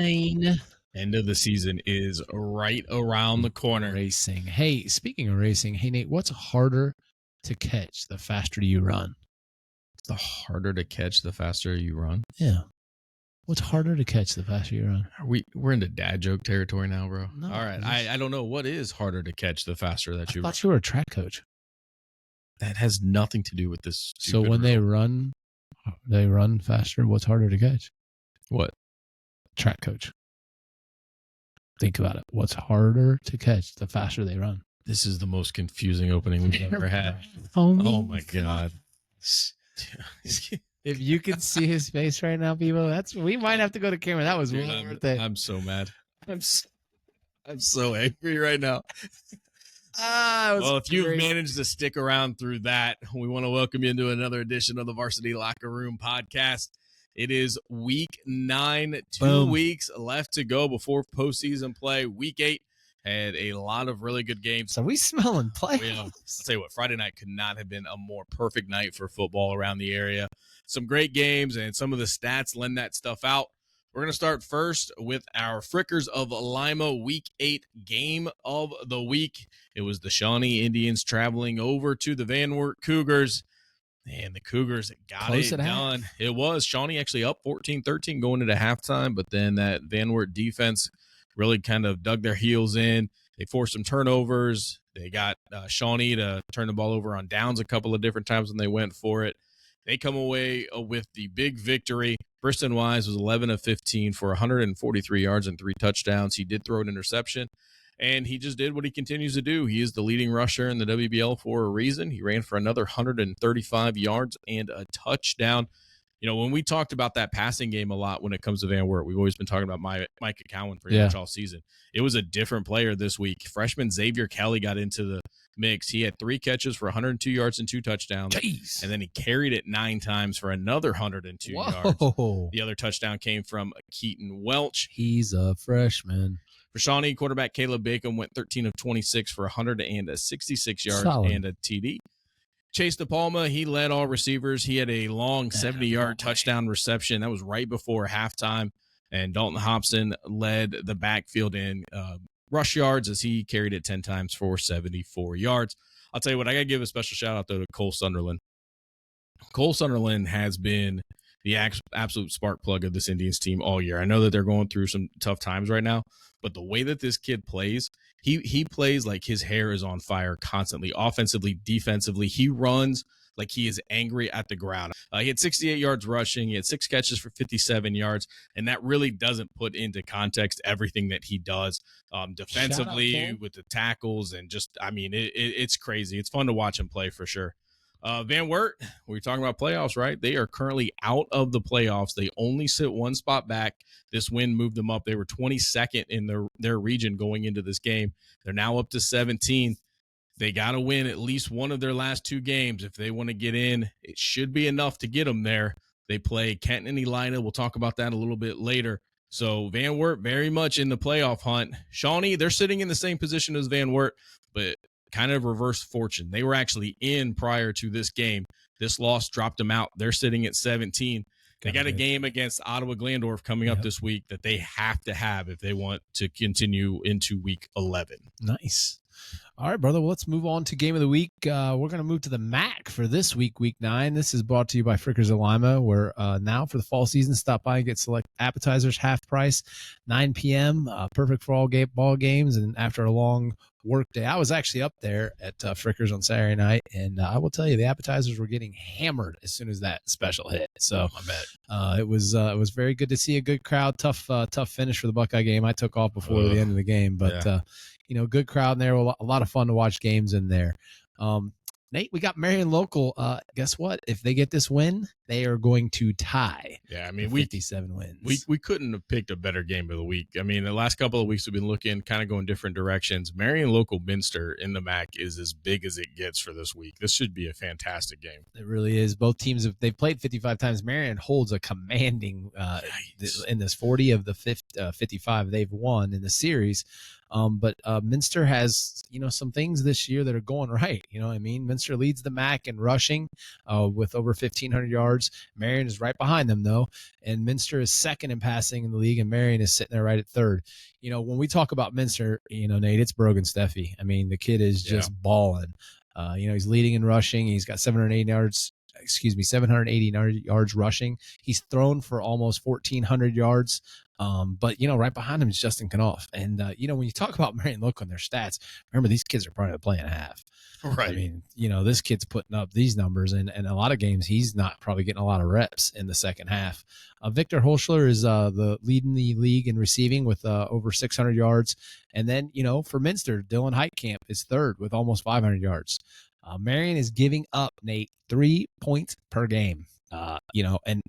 9. End of the season is right around the corner. Racing. Hey, speaking of racing, hey, Nate, what's harder to catch the faster you run? The harder to catch, the faster you run. Yeah. What's harder to catch the faster you run? We're into dad joke territory now, bro. No, all right. I don't know. What is harder to catch the faster that you I run? thought you were a track coach. That has nothing to do with this. So when they run faster. What's harder to catch? What? Track coach. Think about it. What's harder to catch the faster they run? This is the most confusing opening we've ever had. Oh my God. If you could see his face right now, people, we might have to go to camera. That was well worth it. I'm so mad. I'm so angry right now. Well, if you've managed to stick around through that, we want to welcome you into another edition of the Varsity Locker Room podcast. It is week 9, 2 weeks left to go before postseason play. Week 8 had a lot of really good games. So we smelling playoffs. Yeah, I'll tell you what, Friday night could not have been a more perfect night for football around the area. Some great games, and some of the stats lend that stuff out. We're going to start first with our Frickers of Lima Week 8 game of the week. It was the Shawnee Indians traveling over to the Van Wert Cougars, and the Cougars got it done. It was Shawnee actually up 14-13 going into halftime, but then that Van Wert defense really kind of dug their heels in. They forced some turnovers. They got Shawnee to turn the ball over on downs a couple of different times when they went for it. They come away with the big victory. Briston Wise was 11 of 15 for 143 yards and 3 touchdowns. He did throw an interception, and he just did what he continues to do. He is the leading rusher in the WBL for a reason. He ran for another 135 yards and a touchdown. You know, when we talked about that passing game a lot when it comes to Van Wert, we've always been talking about Micah Cowan pretty much all season. It was a different player this week. Freshman Xavier Kelly got into the mix. He had 3 catches for 102 yards and 2 touchdowns. Jeez. And then he carried it 9 times for another 102 yards. The other touchdown came from Keaton Welch. He's a freshman. For Shawnee, quarterback Caleb Bacon went 13 of 26 for 166 yards and a TD. Chase DePalma, he led all receivers. He had a long 70-yard touchdown reception. That was right before halftime. And Dalton Hobson led the backfield in rush yards as he carried it 10 times for 74 yards. I'll tell you what, I got to give a special shout-out, though, to Cole Sunderland. Cole Sunderland has been the absolute spark plug of this Indians team all year. I know that they're going through some tough times right now, but the way that this kid plays, he plays like his hair is on fire constantly, offensively, defensively. He runs like he is angry at the ground. He had 68 yards rushing. He had 6 catches for 57 yards, and that really doesn't put into context everything that he does defensively with the tackles and just, I mean, it's crazy. It's fun to watch him play for sure. Van Wert, we were talking about playoffs, right? They are currently out of the playoffs. They only sit 1 spot back. This win moved them up. They were 22nd in their region going into this game. They're now up to 17th. They got to win at least one of their last 2 games if they want to get in. It should be enough to get them there. They play Kenton and Elida. We'll talk about that a little bit later. So Van Wert very much in the playoff hunt. Shawnee, they're sitting in the same position as Van Wert, but kind of reverse fortune. They were actually in prior to this game. This loss dropped them out. They're sitting at 17. They got a game against Ottawa Glandorf coming up this week that they have to have if they want to continue into week 11. Nice. All right, brother. Well, let's move on to game of the week. We're going to move to the MAC for this week, week 9. This is brought to you by Frickers of Lima, where now for the fall season, stop by and get select appetizers half price, 9 p.m. Perfect for all ball games. And after a long work day, I was actually up there at Frickers on Saturday night, and I will tell you, the appetizers were getting hammered as soon as that special hit. So I bet it was very good to see a good crowd. Tough finish for the Buckeye game. I took off before the end of the game, but good crowd in there. A lot of fun to watch games in there. Nate, we got Marion Local. Guess what? If they get this win, they are going to tie. Yeah, I mean, 57 wins. We couldn't have picked a better game of the week. I mean, the last couple of weeks we've been looking, kind of going different directions. Marion Local Minster in the MAC is as big as it gets for this week. This should be a fantastic game. It really is. Both teams they've played 55 times. Marion holds a commanding in this 40 of the 55 they've won in the series. But Minster has, some things this year that are going right. You know what I mean? Minster leads the MAC in rushing with over 1,500 yards. Marion is right behind them, though. And Minster is second in passing in the league, and Marion is sitting there right at third. When we talk about Minster, Nate, it's Brogan Steffi. I mean, the kid is just balling. He's leading in rushing. He's got 780 yards rushing. He's thrown for almost 1,400 yards. But right behind him is Justin Knopf. And when you talk about Marion Local and their stats, remember these kids are probably playing a half. Right. I mean, this kid's putting up these numbers, and a lot of games he's not probably getting a lot of reps in the second half. Victor Holschler is leading the league in receiving with over 600 yards. And then, for Minster, Dylan Heitkamp is third with almost 500 yards. Marion is giving up, Nate, 3 points per game. And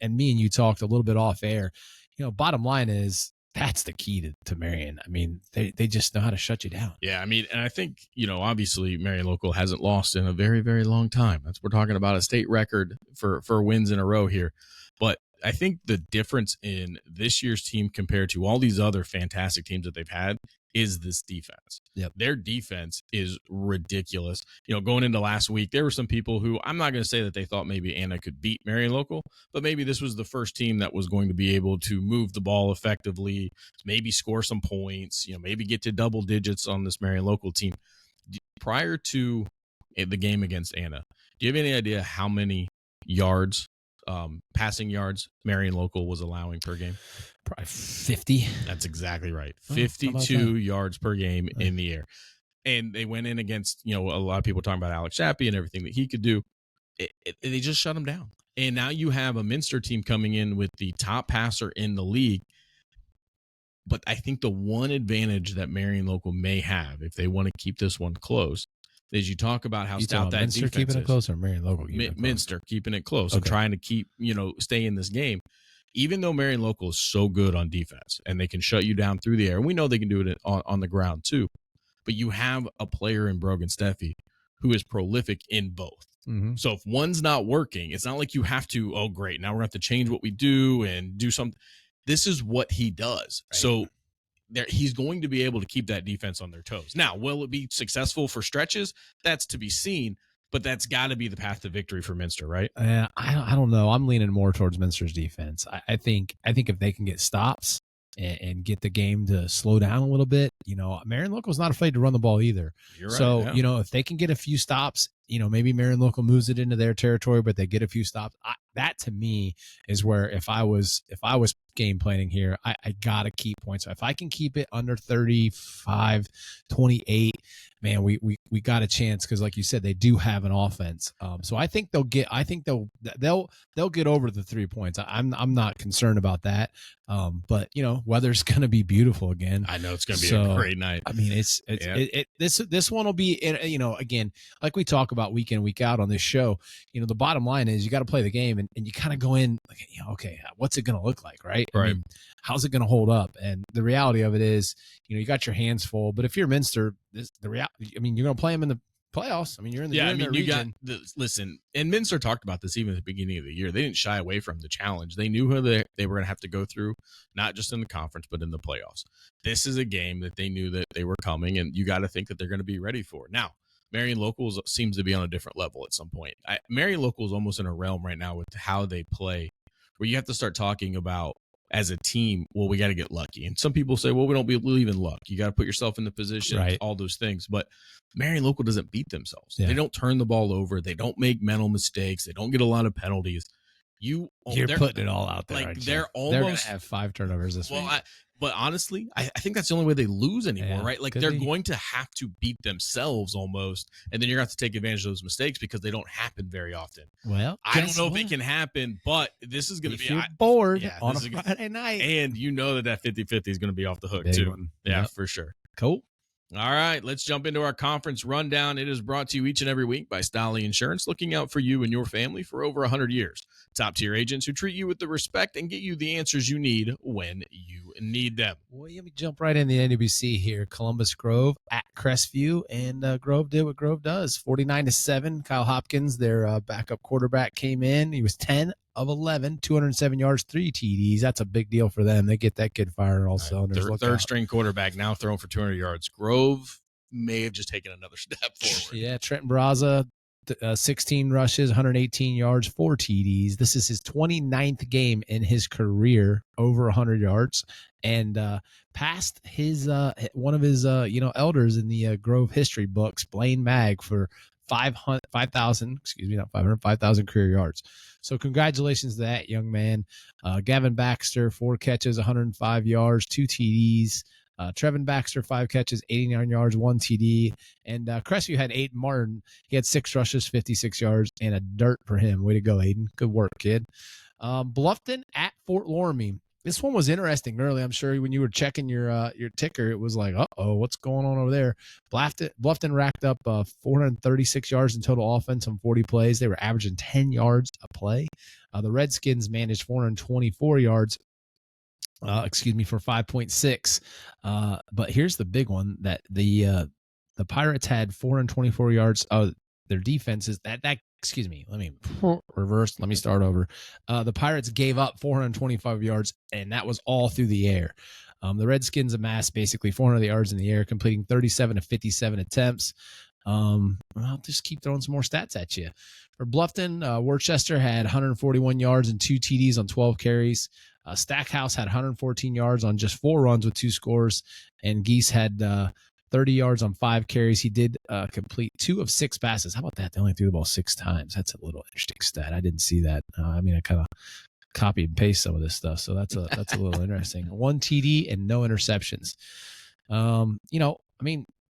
me and you talked a little bit off air. Bottom line is that's the key to Marion. I mean, they just know how to shut you down. Yeah, I mean, and I think, obviously Marion Local hasn't lost in a very, very long time. We're talking about a state record for wins in a row here. But I think the difference in this year's team compared to all these other fantastic teams that they've had is this defense. Yep. Their defense is ridiculous. Going into last week, there were some people who, I'm not going to say that they thought maybe Anna could beat Marion Local, but maybe this was the first team that was going to be able to move the ball effectively, maybe score some points, maybe get to double digits on this Marion Local team. Prior to the game against Anna, do you have any idea how many yards, passing yards, Marion Local was allowing per game? Probably 50. That's exactly right. 52 yards per game in the air. And they went in against, a lot of people talking about Alex Shappy and everything that he could do. They just shut him down. And now you have a Minster team coming in with the top passer in the league. But I think the one advantage that Marion Local may have, if they want to keep this one close, is you talk about how stout that Minster defense keeping it close, or Marion Local keeping it close? Minster keeping it close and trying to keep, stay in this game. Even though Marion Local is so good on defense and they can shut you down through the air, and we know they can do it on the ground too, but you have a player in Brogan Steffi who is prolific in both. Mm-hmm. So if one's not working, it's not like you have to, oh, great, now we're going to have to change what we do and do something. This is what he does. Right. So he's going to be able to keep that defense on their toes. Now, will it be successful for stretches? That's to be seen. But that's got to be the path to victory for Minster, right? I don't know. I'm leaning more towards Minster's defense. I think if they can get stops and get the game to slow down a little bit, Marion Local is not afraid to run the ball either. You're right, so, yeah. If they can get a few stops, maybe Marion Local moves it into their territory, but they get a few stops. That to me is where if I was game planning here, I got to keep points. If I can keep it under 35, 28, man, we got a chance because, like you said, they do have an offense. So I think they'll get over the 3 points. I'm not concerned about that. But weather's going to be beautiful again. I know it's going to be a great night. I mean, this one will be, again, like we talk about week in, week out on this show. The bottom line is you got to play the game, and you kind of go in like, okay, what's it going to look like, right? Right. I mean, how's it going to hold up? And the reality of it is, you got your hands full. But if you're Minster, you're going to play them in the playoffs. I mean, you're in the region. Listen, and Minster talked about this even at the beginning of the year. They didn't shy away from the challenge. They knew who they were going to have to go through, not just in the conference, but in the playoffs. This is a game that they knew that they were coming, and you got to think that they're going to be ready for. Now, Marion Local seems to be on a different level at some point. Marion Local is almost in a realm right now with how they play, where you have to start talking about, as a team, well, we got to get lucky. And some people say, well, we don't believe in luck. You got to put yourself in the position, right, all those things. But Marion Local doesn't beat themselves. Yeah. They don't turn the ball over. They don't make mental mistakes. They don't get a lot of penalties. You're putting it all out there. Like they're going to have 5 turnovers this week. But honestly, I think that's the only way they lose anymore, Yeah, right? Like they're going to have to beat themselves almost, and then you're going to have to take advantage of those mistakes because they don't happen very often. Well, I don't know if it can happen, but this is going to be you're bored on a Friday night. And that 50-50 is going to be off the hook Big too. one. Yeah, Yep. for sure. Cool. All right, let's jump into our conference rundown. It is brought to you each and every week by Stolly Insurance, looking out for you and your family for over 100 years. Top-tier agents who treat you with the respect and get you the answers you need when you need them. Well, let me jump right in the NWC here. Columbus Grove at Crestview, and Grove did what Grove does. 49-7. Kyle Hopkins, their backup quarterback, came in. He was 10 of 11, 207 yards, 3 TDs. That's a big deal for them. They get that kid firing all cylinders. Third string quarterback now throwing for 200 yards. Grove may have just taken another step forward. Yeah, Trenton Barraza, 16 rushes, 118 yards, 4 TDs. This is his 29th game in his career over 100 yards, and passed his one of his elders in the Grove history books, Blaine Mag, for 5,000 career yards. So congratulations to that young man. Gavin Baxter, 4 catches, 105 yards, 2 TDs. Trevin Baxter, 5 catches, 89 yards, 1 TD. And Crestview had Aiden Martin. He had 6 rushes, 56 yards, and a dirt for him. Way to go, Aiden. Good work, kid. Bluffton at Fort Loramie. This one was interesting early. I'm sure when you were checking your ticker, it was like, uh-oh, what's going on over there? Bluffton racked up 436 yards in total offense on 40 plays. They were averaging 10 yards a play. The Redskins managed 424 yards for 5.6. But here's the big one, that the Pirates had 424 yards. Their defenses let me start over. The Pirates gave up 425 yards, and that was all through the air. The Redskins amassed basically 400 yards in the air, completing 37 of 57 attempts. I'll just keep throwing some more stats at you. For Bluffton, Worcester had 141 yards and 2 TDs on 12 carries. Stackhouse had 114 yards on just 4 runs with 2 scores, and Geese had 30 yards on 5 carries. He did complete 2 of 6 passes. How about that? They only threw the ball 6 times. That's a little interesting stat. I didn't see that. I kind of copy and paste some of this stuff, so that's a little interesting. 1 TD and no interceptions.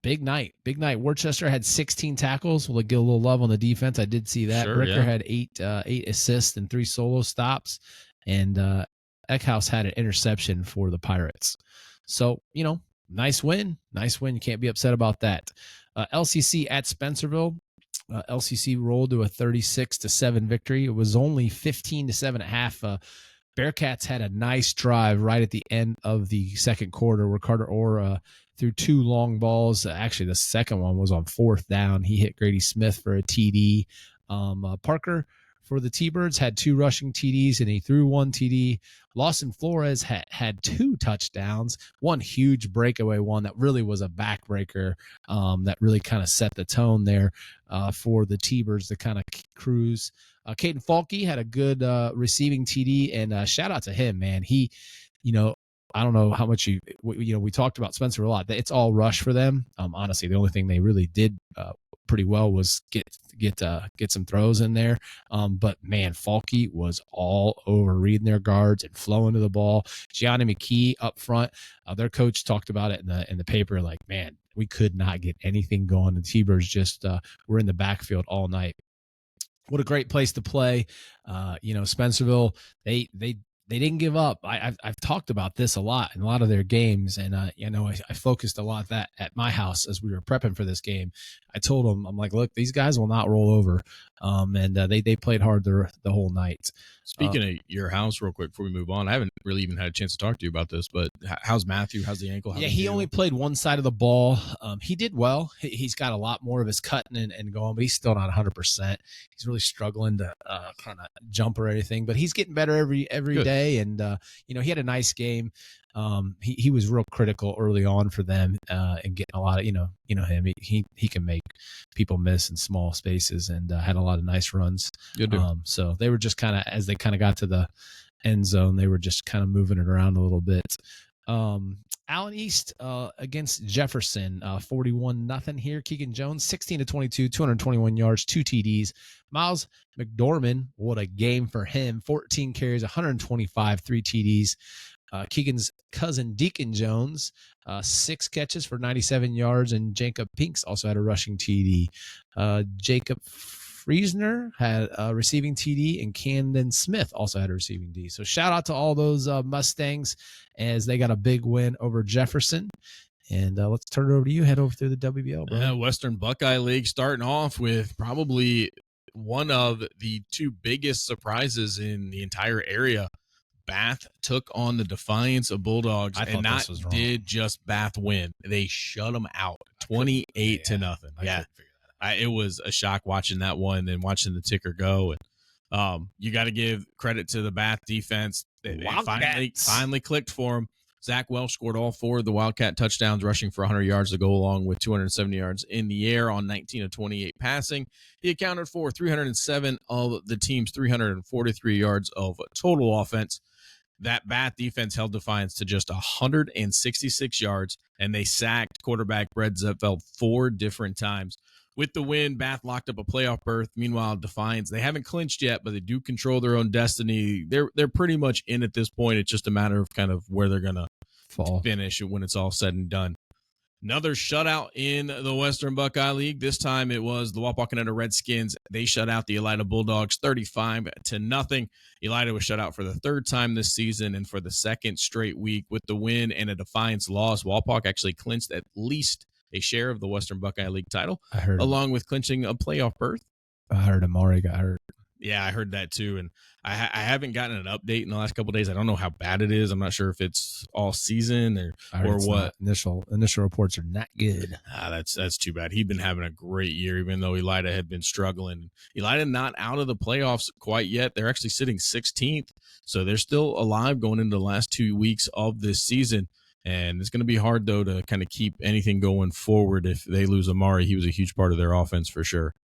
Big night. Worcester had 16 tackles. We'll get a little love on the defense. I did see that. Sure, Bricker had 8 assists and 3 solo stops, and Eckhouse had an interception for the Pirates. So, nice win. You can't be upset about that. LCC at Spencerville. LCC rolled to a 36-7 victory. It was only 15-7 at half. Bearcats had a nice drive right at the end of the second quarter where Carter Orr threw 2 long balls. Actually, the second one was on 4th down. He hit Grady Smith for a TD. Parker for the T-Birds had 2 rushing TDs, and he threw 1 TD. Lawson Flores had 2 touchdowns, 1 huge breakaway one that really was a backbreaker, that really kind of set the tone there for the T-Birds to kind of cruise. Caden Falke had a good receiving TD, and shout out to him, man. He, I don't know how much we talked about Spencer a lot. It's all rush for them. Honestly, the only thing they really did pretty well was get some throws in there. But man, Falke was all over reading their guards and flowing to the ball. Gianni McKee up front. Their coach talked about it in the paper. Like, man, we could not get anything going. The T-Birds just were in the backfield all night. What a great place to play. Spencerville, they didn't give up. I've talked about this a lot in a lot of their games, and I focused a lot that at my house as we were prepping for this game. I told them, I'm like, look, these guys will not roll over, and they played hard the whole night. Speaking of your house, real quick before we move on, I haven't really even had a chance to talk to you about this, but how's Matthew? How's the ankle? He only played one side of the ball. He did well. He's got a lot more of his cutting and going, but he's still not 100%. He's really struggling to kind of jump or anything, but he's getting better every day. And he had a nice game. He was real critical early on for them and getting a lot of him. He can make people miss in small spaces, and had a lot of nice runs. Good. So they were just kind of, as they kind of got to the end zone, they were just kind of moving it around a little bit. Allen East against Jefferson, 41-0 here. Keegan Jones, 16-22, 221 yards, 2 TDs. Miles McDormand, what a game for him. 14 carries, 125, 3 TDs. Keegan's cousin Deacon Jones, 6 catches for 97 yards, and Jacob Pinks also had a rushing TD. Jacob Friesner had a receiving TD, and Camden Smith also had a receiving D. So shout out to all those Mustangs as they got a big win over Jefferson. And let's turn it over to you. Head over through the WBL, bro. Western Buckeye League starting off with probably one of the 2 biggest surprises in the entire area. Bath took on the Defiance of Bulldogs, and not did just Bath win. They shut them out 28-0. Yeah. It was a shock watching that one and watching the ticker go. And You got to give credit to the Bath defense. They finally clicked for him. Zach Welch scored all 4 of the Wildcat touchdowns, rushing for 100 yards to go along with 270 yards in the air on 19 of 28 passing. He accounted for 307 of the team's 343 yards of total offense. That Bath defense held defiance to just 166 yards, and they sacked quarterback Brett Zepfeld 4 different times. With the win, Bath locked up a playoff berth. Meanwhile, Defiance, they haven't clinched yet, but they do control their own destiny. They're pretty much in at this point. It's just a matter of kind of where they're going to finish when it's all said and done. Another shutout in the Western Buckeye League. This time it was the Wapakoneta Redskins. They shut out the Elida Bulldogs 35-0. Elida was shut out for the 3rd time this season and for the 2nd straight week. With the win and a Defiance loss, Wapak actually clinched at least a share of the Western Buckeye League title, along with clinching a playoff berth. I heard Amari got hurt. Yeah, I heard that too, and I haven't gotten an update in the last couple of days. I don't know how bad it is. I'm not sure if it's all season or what. Initial reports are not good. That's too bad. He'd been having a great year, even though Elida had been struggling. Elida not out of the playoffs quite yet. They're actually sitting 16th, so they're still alive going into the last 2 weeks of this season. And it's going to be hard, though, to kind of keep anything going forward if they lose Amari. He was a huge part of their offense for sure.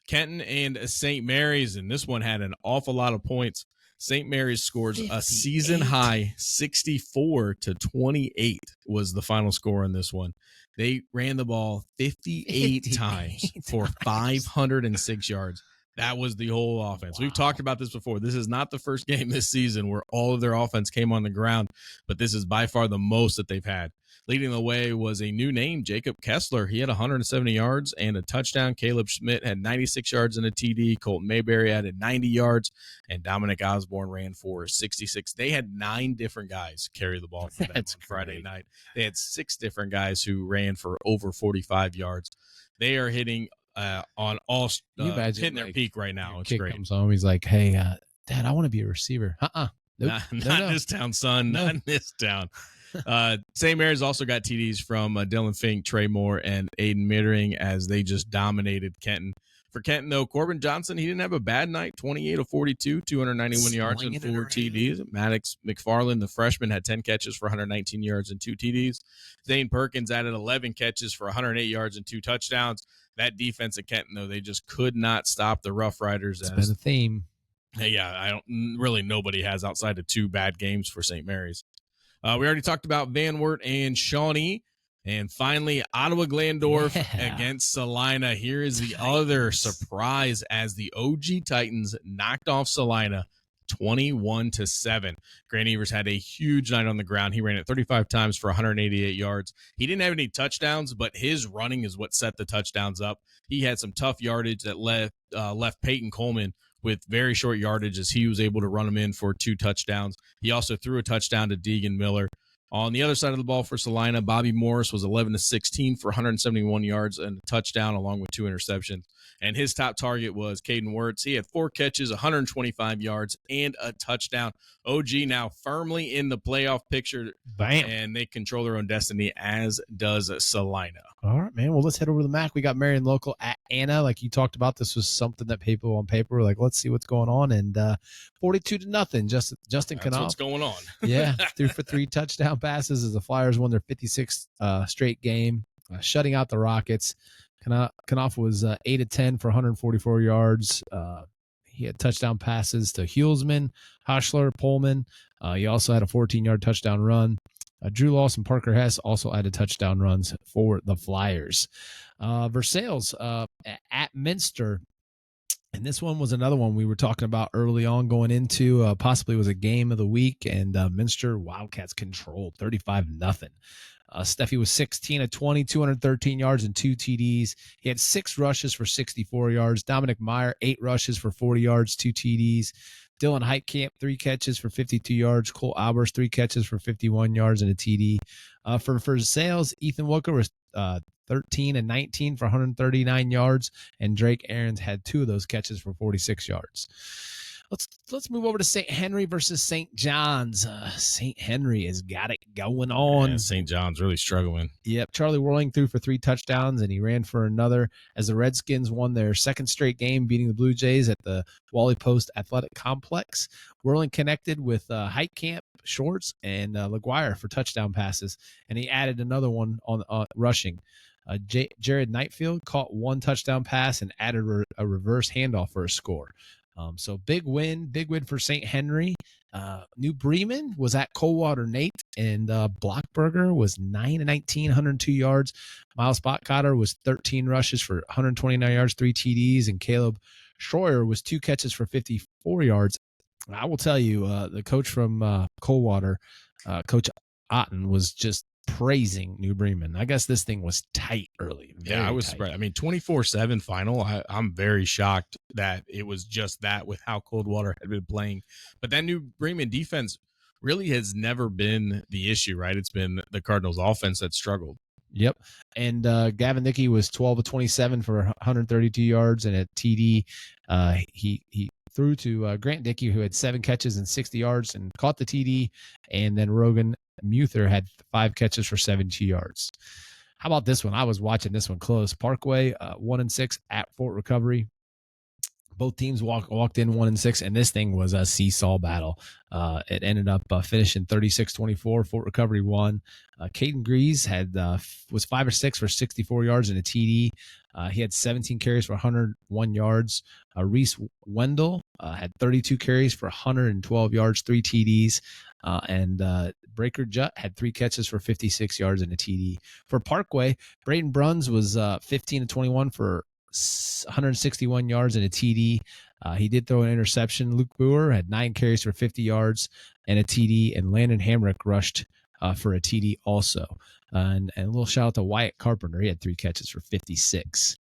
Kenton and St. Mary's, and this one had an awful lot of points. St. Mary's scores a season-high 64-28 was the final score in this one. They ran the ball 58 times for 506 yards. That was the whole offense. Wow. We've talked about this before. This is not the first game this season where all of their offense came on the ground, but this is by far the most that they've had. Leading the way was a new name, Jacob Kessler. He had 170 yards and a touchdown. Caleb Schmidt had 96 yards and a TD. Colton Mayberry added 90 yards, and Dominic Osborne ran for 66. They had 9 different guys carry the ball for them on Friday night. They had 6 different guys who ran for over 45 yards. They are hitting on all hitting their peak right now. It's kid great. Comes home, he's like, "Hey, Dad, I want to be a receiver." Nope. Not in this town, son. No. Not in this town. St. Mary's also got TDs from Dylan Fink, Trey Moore, and Aiden Mittering as they just dominated Kenton. For Kenton, though, Corbin Johnson, he didn't have a bad night. 28 of 42, 291 yards and 4 TDs. Maddox McFarland, the freshman, had 10 catches for 119 yards and 2 TDs. Zane Perkins added 11 catches for 108 yards and 2 touchdowns. That defense at Kenton, though, they just could not stop the Rough Riders. It's been a theme. Yeah, I don't really nobody has outside of 2 bad games for St. Mary's. We already talked about Van Wert and Shawnee. And finally, Ottawa Glandorf against Salina. Here is the other surprise as the OG Titans knocked off Salina 21-7. Grant Evers had a huge night on the ground. He ran it 35 times for 188 yards. He didn't have any touchdowns, but his running is what set the touchdowns up. He had some tough yardage that left Peyton Coleman with very short yardage as he was able to run them in for 2 touchdowns. He also threw a touchdown to Deegan Miller. On the other side of the ball for Salina, Bobby Morris was 11-16 for 171 yards and a touchdown along with 2 interceptions. And his top target was Caden Wirtz. He had 4 catches, 125 yards, and a touchdown. OG now firmly in the playoff picture. Bam. And they control their own destiny, as does Salina. All right, man. Well, let's head over to the MAC. We got Marion Local at Anna. Like you talked about, this was something that people on paper were like, let's see what's going on. And 42-0. Justin Knopf. What's going on. Yeah, threw for 3 touchdown passes as the Flyers won their 56th straight game, shutting out the Rockets. Knopf was 8 of 10 for 144 yards. He had touchdown passes to Hulsman, Hoschler, Pullman. He also had a 14-yard touchdown run. Drew Lawson, Parker Hess also added touchdown runs for the Flyers. Versailles at Minster. And this one was another one we were talking about early on going into possibly was a game of the week. And Minster Wildcats controlled 35-0. Steffi was 16 of 20, 213 yards and 2 TDs. He had 6 rushes for 64 yards. Dominic Meyer, 8 rushes for 40 yards, 2 TDs. Dylan Heitkamp, 3 catches for 52 yards. Cole Albers, 3 catches for 51 yards and a TD. For sales, Ethan Walker was 13 and 19 for 139 yards, and Drake Aarons had 2 of those catches for 46 yards. Let's move over to St. Henry versus St. John's. St. Henry has got it going on. Yeah, St. John's really struggling. Yep, Charlie Whirling threw for 3 touchdowns, and he ran for another as the Redskins won their second straight game, beating the Blue Jays at the Wally Post Athletic Complex. Whirling connected with Heitkamp, Shorts, and LaGuire for touchdown passes, and he added another one on rushing. Jared Knightfield caught 1 touchdown pass and added a reverse handoff for a score. So big win for St. Henry. New Bremen was at Coldwater Nate, and Blockberger was 9-19, 102 yards. Miles Botcotter was 13 rushes for 129 yards, 3 TDs, and Caleb Schroyer was 2 catches for 54 yards. I will tell you, the coach from Coldwater, Coach Otten, was just praising New Bremen. I guess this thing was tight early. Yeah, I was surprised. I mean, 24-7 final. I'm very shocked that it was just that with how Coldwater had been playing. But that New Bremen defense really has never been the issue, right? It's been the Cardinals offense that struggled. Yep. And Gavin Dickey was 12 of 27 for 132 yards and a TD. He threw to Grant Dickey, who had 7 catches and 60 yards and caught the TD. And then Rogan Muther had 5 catches for 72 yards. How about this one? I was watching this one close. Parkway 1-6 at Fort Recovery. Both teams walked in 1-6, and this thing was a seesaw battle. It ended up finishing 36-24. Fort Recovery won. Caden Grease was 5 or 6 for 64 yards and a TD. He had 17 carries for 101 yards. Reese Wendell had 32 carries for 112 yards, 3 TDs. And Breaker Jutt had 3 catches for 56 yards and a TD. For Parkway, Braden Bruns was 15-21 for 161 yards and a TD. He did throw an interception. Luke Boer had 9 carries for 50 yards and a TD, and Landon Hamrick rushed for a TD also. And a little shout out to Wyatt Carpenter. He had 3 catches for 56.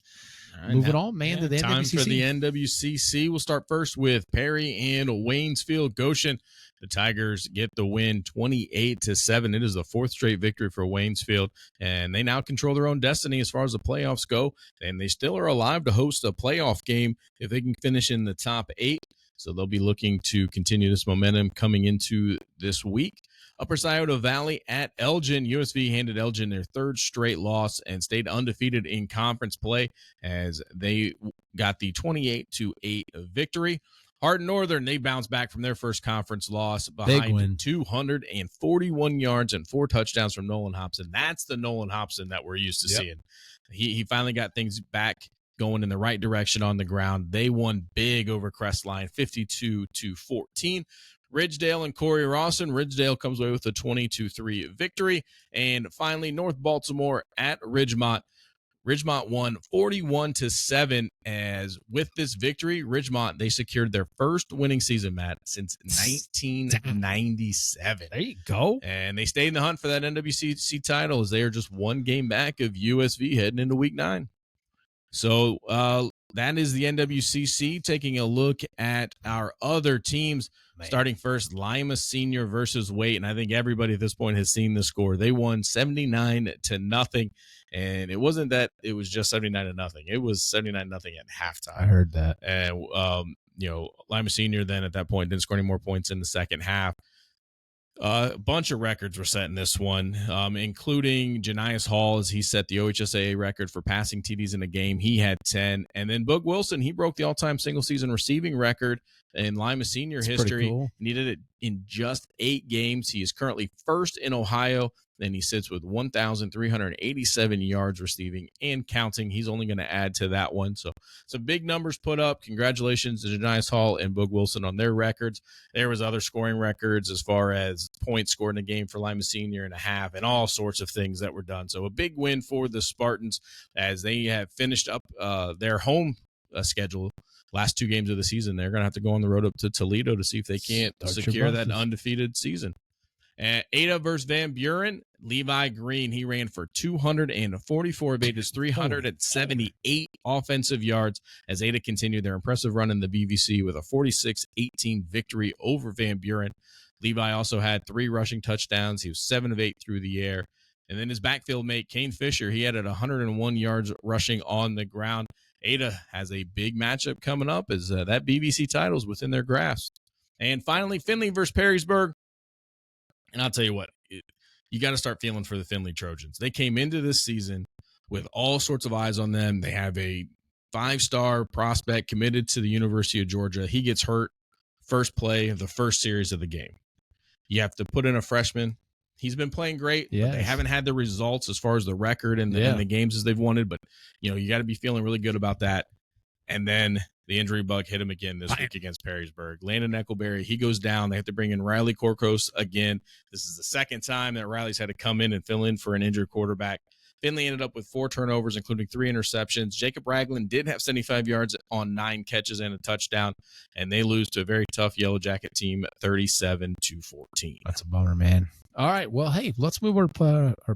Right, moving on, man, to the time NWCC. For the NWCC. We'll start first with Perry and Waynesfield Goshen. The Tigers get the win 28-7. It is the 4th straight victory for Waynesfield, and they now control their own destiny as far as the playoffs go, and they still are alive to host a playoff game if they can finish in the top 8. So they'll be looking to continue this momentum coming into this week. Upper Scioto Valley at Elgin. USV handed Elgin their 3rd straight loss and stayed undefeated in conference play as they got the 28-8 victory. Hardin Northern, they bounced back from their first conference loss behind 241 yards and 4 touchdowns from Nolan Hobson. That's the Nolan Hobson that we're used to seeing. He finally got things back going in the right direction on the ground. They won big over Crestline, 52-14. Ridgedale and Corey Rawson. Ridgedale comes away with a 20-3 victory. And finally, North Baltimore at Ridgemont. Ridgemont won 41-7. As with this victory, Ridgemont, they secured their first winning season, Matt, since 1997. There you go. And they stayed in the hunt for that NWCC title as they are just 1 game back of USV heading into week 9. So that is the NWCC. Taking a look at our other teams. Starting first, Lima Senior versus Waite, and I think everybody at this point has seen the score. They won 79-0, and it wasn't that it was just 79-0. It was 79-0 at halftime. I heard that. And Lima Senior then at that point didn't score any more points in the second half. A bunch of records were set in this one, including Janias Hall, as he set the OHSAA record for passing TDs in a game. He had 10. And then Boog Wilson, he broke the all-time single-season receiving record in Lima Senior history. Cool. And he did it in just 8 games. He is currently first in Ohio. Then he sits with 1,387 yards receiving and counting. He's only going to add to that one. So some big numbers put up. Congratulations to Janias Hall and Boog Wilson on their records. There was other scoring records as far as points scored in a game for Lima Senior and a half and all sorts of things that were done. So a big win for the Spartans as they have finished up their home schedule. Last 2 games of the season, they're going to have to go on the road up to Toledo to see if they can't secure that undefeated season. Ada versus Van Buren. Levi Green, he ran for 244 of Ada's 378 offensive yards as Ada continued their impressive run in the BVC with a 46-18 victory over Van Buren. Levi also had 3 rushing touchdowns. He was 7 of 8 through the air. And then his backfield mate, Kane Fisher, he had 101 yards rushing on the ground. Ada has a big matchup coming up as that BBC title is within their grasp. And finally, Findlay versus Perrysburg. And I'll tell you what, you got to start feeling for the Findlay Trojans. They came into this season with all sorts of eyes on them. They have a 5-star prospect committed to the University of Georgia. He gets hurt first play of the first series of the game. You have to put in a freshman. He's been playing great, but they haven't had the results as far as the record and the games as they've wanted. But, you got to be feeling really good about that. And then the injury bug hit him again this week against Perrysburg. Landon Eccleberry, he goes down. They have to bring in Riley Korkos again. This is the second time that Riley's had to come in and fill in for an injured quarterback. Findlay ended up with 4 turnovers, including 3 interceptions. Jacob Ragland did have 75 yards on 9 catches and a touchdown, and they lose to a very tough Yellow Jacket team, 37-14. That's a bummer, man. All right, well, hey, let's move our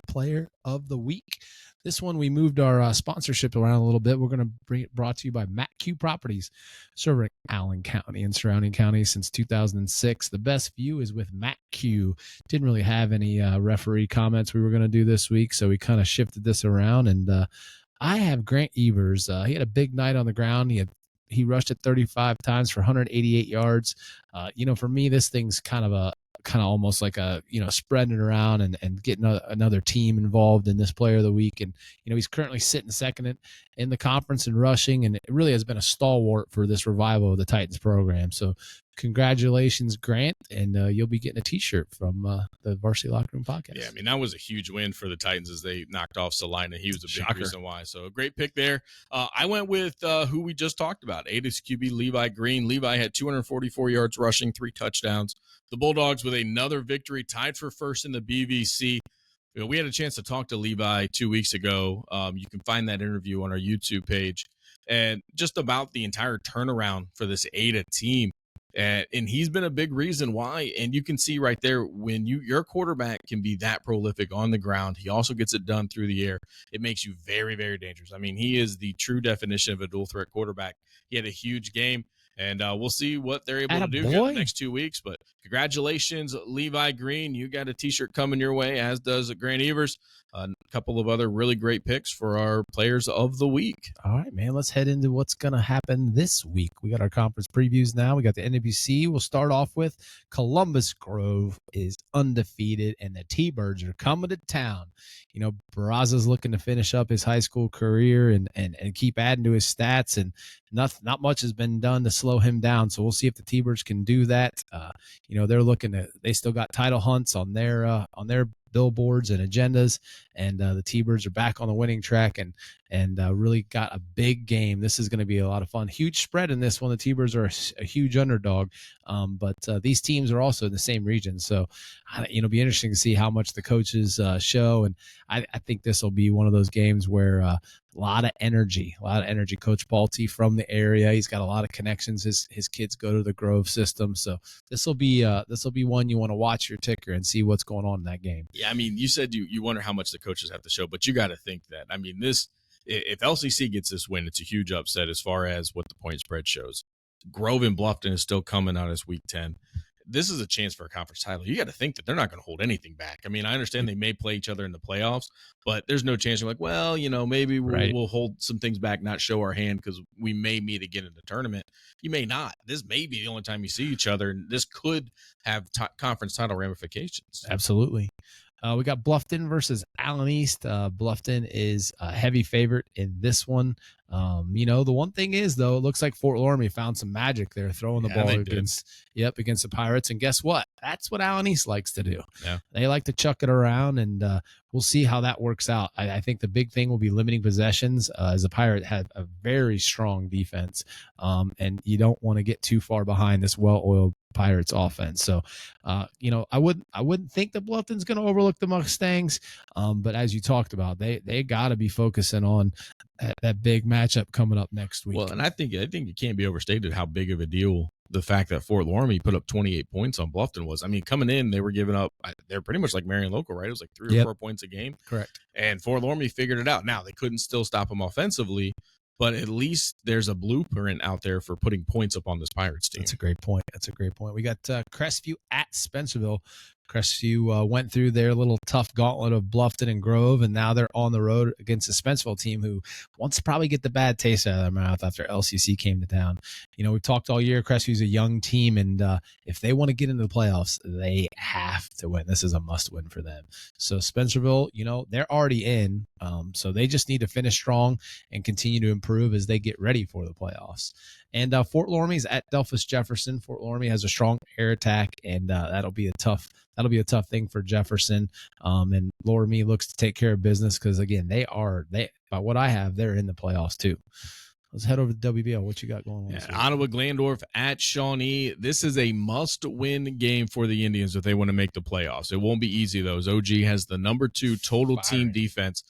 player of the week. This one, we moved our sponsorship around a little bit. We're going to bring it brought to you by Matt Q Properties, serving Allen County and surrounding counties since 2006. The best view is with Matt Q. Didn't really have any referee comments we were going to do this week, so we kind of shifted this around. And I have Grant Evers. He had a big night on the ground. He rushed it 35 times for 188 yards. For me, this thing's kind of almost like spreading it around and getting another team involved in this player of the week. And, he's currently sitting second in the conference in rushing, and it really has been a stalwart for this revival of the Titans program. So congratulations, Grant. And you'll be getting a t-shirt from the Varsity Locker Room podcast. Yeah. I mean, that was a huge win for the Titans as they knocked off Salina. He was a big reason why. So a great pick there. I went with who we just talked about, Ada's QB, Levi Green. Levi had 244 yards rushing, 3 touchdowns. The Bulldogs with another victory, tied for first in the BVC. We had a chance to talk to Levi 2 weeks ago. You can find that interview on our YouTube page, and just about the entire turnaround for this Ada team. And he's been a big reason why. And you can see right there, when your quarterback can be that prolific on the ground, he also gets it done through the air. It makes you very, very dangerous. I mean, he is the true definition of a dual threat quarterback. He had a huge game. And we'll see what they're able to do in the next 2 weeks. But congratulations, Levi Green. You got a t-shirt coming your way, as does Grant Evers. A couple of other really great picks for our players of the week. All right, man. Let's head into what's going to happen this week. We got our conference previews now. We got the NWC. We'll start off with Columbus Grove is undefeated, and the T-Birds are coming to town. Barraza's looking to finish up his high school career and keep adding to his stats, and not much has been done to slow him down. So we'll see if the T-Birds can do that. They still got title hunts on their billboards and agendas, and the T-Birds are back on the winning track and really got a big game. This is going to be a lot of fun. Huge spread in this one. The T-Birds are a huge underdog, but these teams are also in the same region. So, it'll be interesting to see how much the coaches show. And I think this will be one of those games where a lot of energy. Coach Balti from the area. He's got a lot of connections. His kids go to the Grove system. So this will be one you want to watch your ticker and see what's going on in that game. Yeah, I mean, you said you wonder how much the coaches have to show, but you got to think that. I mean, if LCC gets this win, it's a huge upset as far as what the point spread shows. Grove and Bluffton is still coming out as week 10. This is a chance for a conference title. You got to think that they're not going to hold anything back. I mean, I understand they may play each other in the playoffs, but there's no chance you're like, well, maybe we'll hold some things back, not show our hand because we may meet again in the tournament. You may not. This may be the only time you see each other, and this could have conference title ramifications. Absolutely. We got Bluffton versus Allen East. Bluffton is a heavy favorite in this one. The one thing is, though, it looks like Fort Loramie found some magic there throwing the ball against the Pirates. And guess what? That's what Allen East likes to do. Yeah. They like to chuck it around, and we'll see how that works out. I think the big thing will be limiting possessions, as the Pirate had a very strong defense, and you don't want to get too far behind this well-oiled Pirates offense. So, I wouldn't think that Bluffton's going to overlook the Mustangs, but as you talked about, they got to be focusing on that big matchup coming up next week. Well, and I think it can't be overstated how big of a deal the fact that Fort Loramie put up 28 points on Bluffton was. I mean, coming in, they were giving up. They're pretty much like Marion Local, right? It was like 3 or 4 points a game. Correct. And Fort Loramie figured it out. Now, they couldn't still stop them offensively, but at least there's a blueprint out there for putting points up on this Pirates team. That's a great point. We got Crestview at Spencerville. Crestview went through their little tough gauntlet of Bluffton and Grove, and now they're on the road against the Spencerville team, who wants to probably get the bad taste out of their mouth after LCC came to town. We've talked all year, Crestview's a young team, and if they want to get into the playoffs, they have to win. This is a must-win for them. So Spencerville, they're already in, so they just need to finish strong and continue to improve as they get ready for the playoffs. And Fort Loramie is at Delphus Jefferson. Fort Loramie has a strong air attack, and that'll be a tough thing for Jefferson. And Loramie looks to take care of business because, again, by what I have, they're in the playoffs too. Let's head over to WBL. What you got going on? Yeah, Ottawa Glandorf at Shawnee. This is a must-win game for the Indians if they want to make the playoffs. It won't be easy, though, as OG has the number 2 total team defense,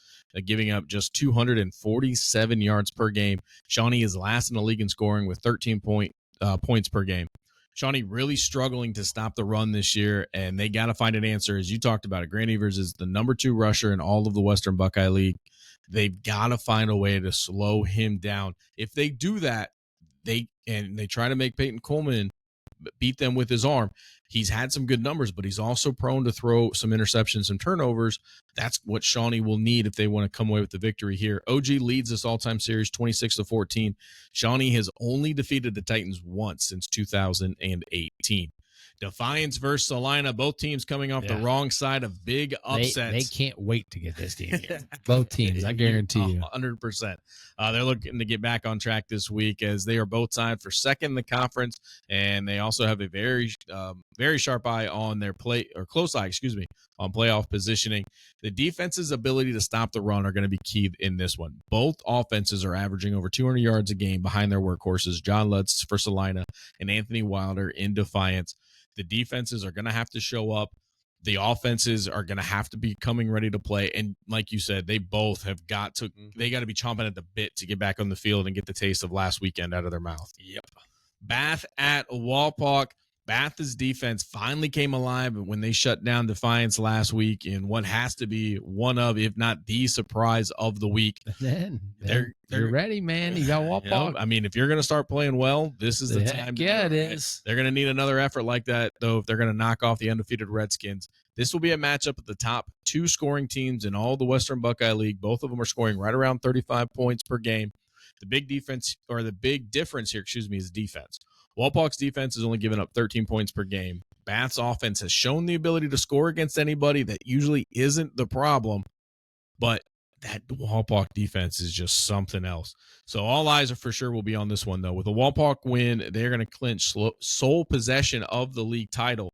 giving up just 247 yards per game. Shawnee is last in the league in scoring with 13 points per game. Shawnee really struggling to stop the run this year, and they got to find an answer. As you talked about it, Grant Evers is the number 2 rusher in all of the Western Buckeye League. They've got to find a way to slow him down. If they do that, they try to make Peyton Coleman beat them with his arm. He's had some good numbers, but he's also prone to throw some interceptions, some turnovers. That's what Shawnee will need if they want to come away with the victory here. OG leads this all-time series 26-14. Shawnee has only defeated the Titans once since 2018. Defiance versus Salina, both teams coming off the wrong side of big upsets. They can't wait to get this game here. Both teams, I guarantee you. 100%. They're looking to get back on track this week as they are both tied for second in the conference, and they also have a very sharp eye on their close eye, on playoff positioning. The defense's ability to stop the run are going to be key in this one. Both offenses are averaging over 200 yards a game behind their workhorses, John Lutz for Salina and Anthony Wilder in Defiance. The defenses are going to have to show up. The offenses are going to have to be coming ready to play. And like you said, they both have got to be chomping at the bit to get back on the field and get the taste of last weekend out of their mouth. Yep. Bath at Walpock. Bath's defense finally came alive when they shut down Defiance last week in what has to be one of, if not the surprise of the week. They're ready, man. You got Walpock. If you're going to start playing well, this is the time. Yeah, it is. They're going to need another effort like that, though, if they're going to knock off the undefeated Redskins. This will be a matchup of the top 2 scoring teams in all the Western Buckeye League. Both of them are scoring right around 35 points per game. The big difference here, is defense. Walpock's defense has only given up 13 points per game. Bath's offense has shown the ability to score against anybody. That usually isn't the problem, but that Walpock defense is just something else. So all eyes are for sure will be on this one, though. With a Walpock win, they're going to clinch sole possession of the league title.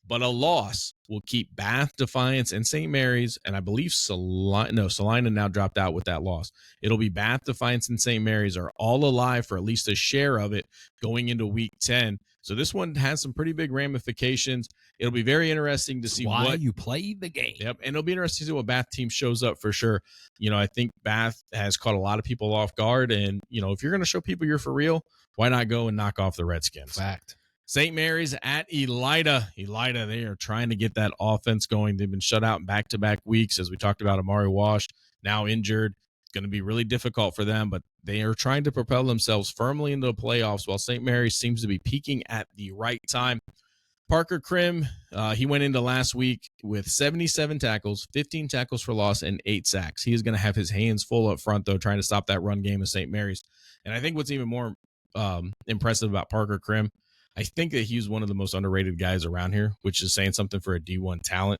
But a loss will keep Bath, Defiance, and St. Mary's, and I believe Salina now dropped out with that loss. It'll be Bath, Defiance, and St. Mary's are all alive for at least a share of it going into Week 10. So this one has some pretty big ramifications. It'll be very interesting to see why you play the game. Yep, and it'll be interesting to see what Bath team shows up for sure. I think Bath has caught a lot of people off guard, and if you're going to show people you're for real, why not go and knock off the Redskins? Fact. St. Mary's at Elida. Elida, they are trying to get that offense going. They've been shut out in back-to-back weeks, as we talked about. Amari Wash now injured. It's going to be really difficult for them, but they are trying to propel themselves firmly into the playoffs, while St. Mary's seems to be peaking at the right time. Parker Krim, he went into last week with 77 tackles, 15 tackles for loss, and 8 sacks. He is going to have his hands full up front, though, trying to stop that run game of St. Mary's. And I think what's even more impressive about Parker Krim, I think that he's one of the most underrated guys around here, which is saying something for a D1 talent.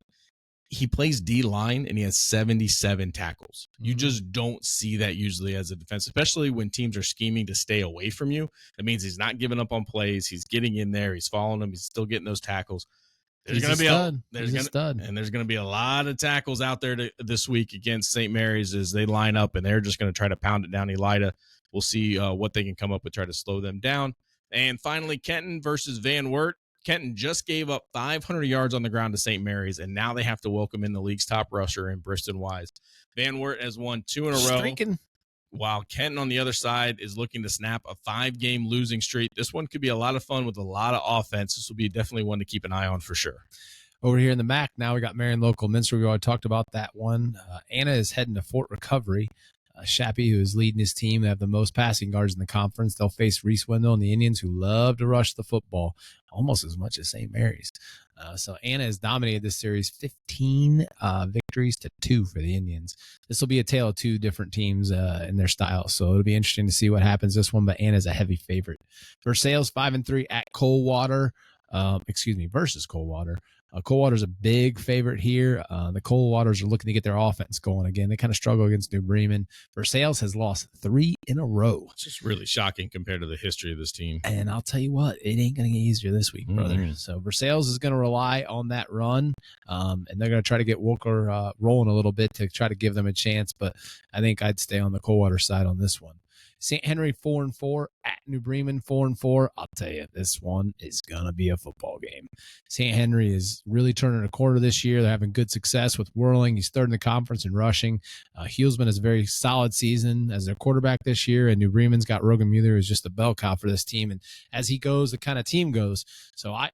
He plays D-line, and he has 77 tackles. You just don't see that usually as a defense, especially when teams are scheming to stay away from you. That means he's not giving up on plays. He's getting in there. He's following them. He's still getting those tackles. There's going to be a stud. And there's going to be a lot of tackles out there this week against St. Mary's as they line up, and they're just going to try to pound it down Elida. We'll see what they can come up with, try to slow them down. And finally, Kenton versus Van Wert. Kenton just gave up 500 yards on the ground to St. Mary's, and now they have to welcome in the league's top rusher in Briston Wise. Van Wert has won 2 in a row, while Kenton on the other side is looking to snap a 5-game losing streak. This one could be a lot of fun with a lot of offense. This will be definitely one to keep an eye on for sure. Over here in the MAC, now we got Marion Local Minster. We already talked about that one. Anna is heading to Fort Recovery. Shappy, who is leading his team. They have the most passing yards in the conference. They'll face Reese Wendell and the Indians, who love to rush the football almost as much as St. Mary's. So Anna has dominated this series, 15 victories to 2 for the Indians. This will be a tale of two different teams in their style, so it'll be interesting to see what happens this one, but Anna's a heavy favorite. Versailles 5-3 at Coldwater, versus Coldwater. Coldwater's a big favorite here. The Coldwaters are looking to get their offense going again. They kind of struggle against New Bremen. Versailles has lost 3 in a row. It's just really shocking compared to the history of this team. And I'll tell you what, it ain't going to get easier this week, brother. So Versailles is going to rely on that run, and they're going to try to get Walker rolling a little bit to try to give them a chance. But I think I'd stay on the Coldwater side on this one. St. Henry 4-4 at New Bremen 4-4. I'll tell you, this one is gonna be a football game. St. Henry is really turning a corner this year. They're having good success with Whirling. He's third in the conference in rushing. Hulsman has a very solid season as their quarterback this year, and New Bremen's got Rogan Mueller, who's just a bell cow for this team. And as he goes, the kind of team goes. So I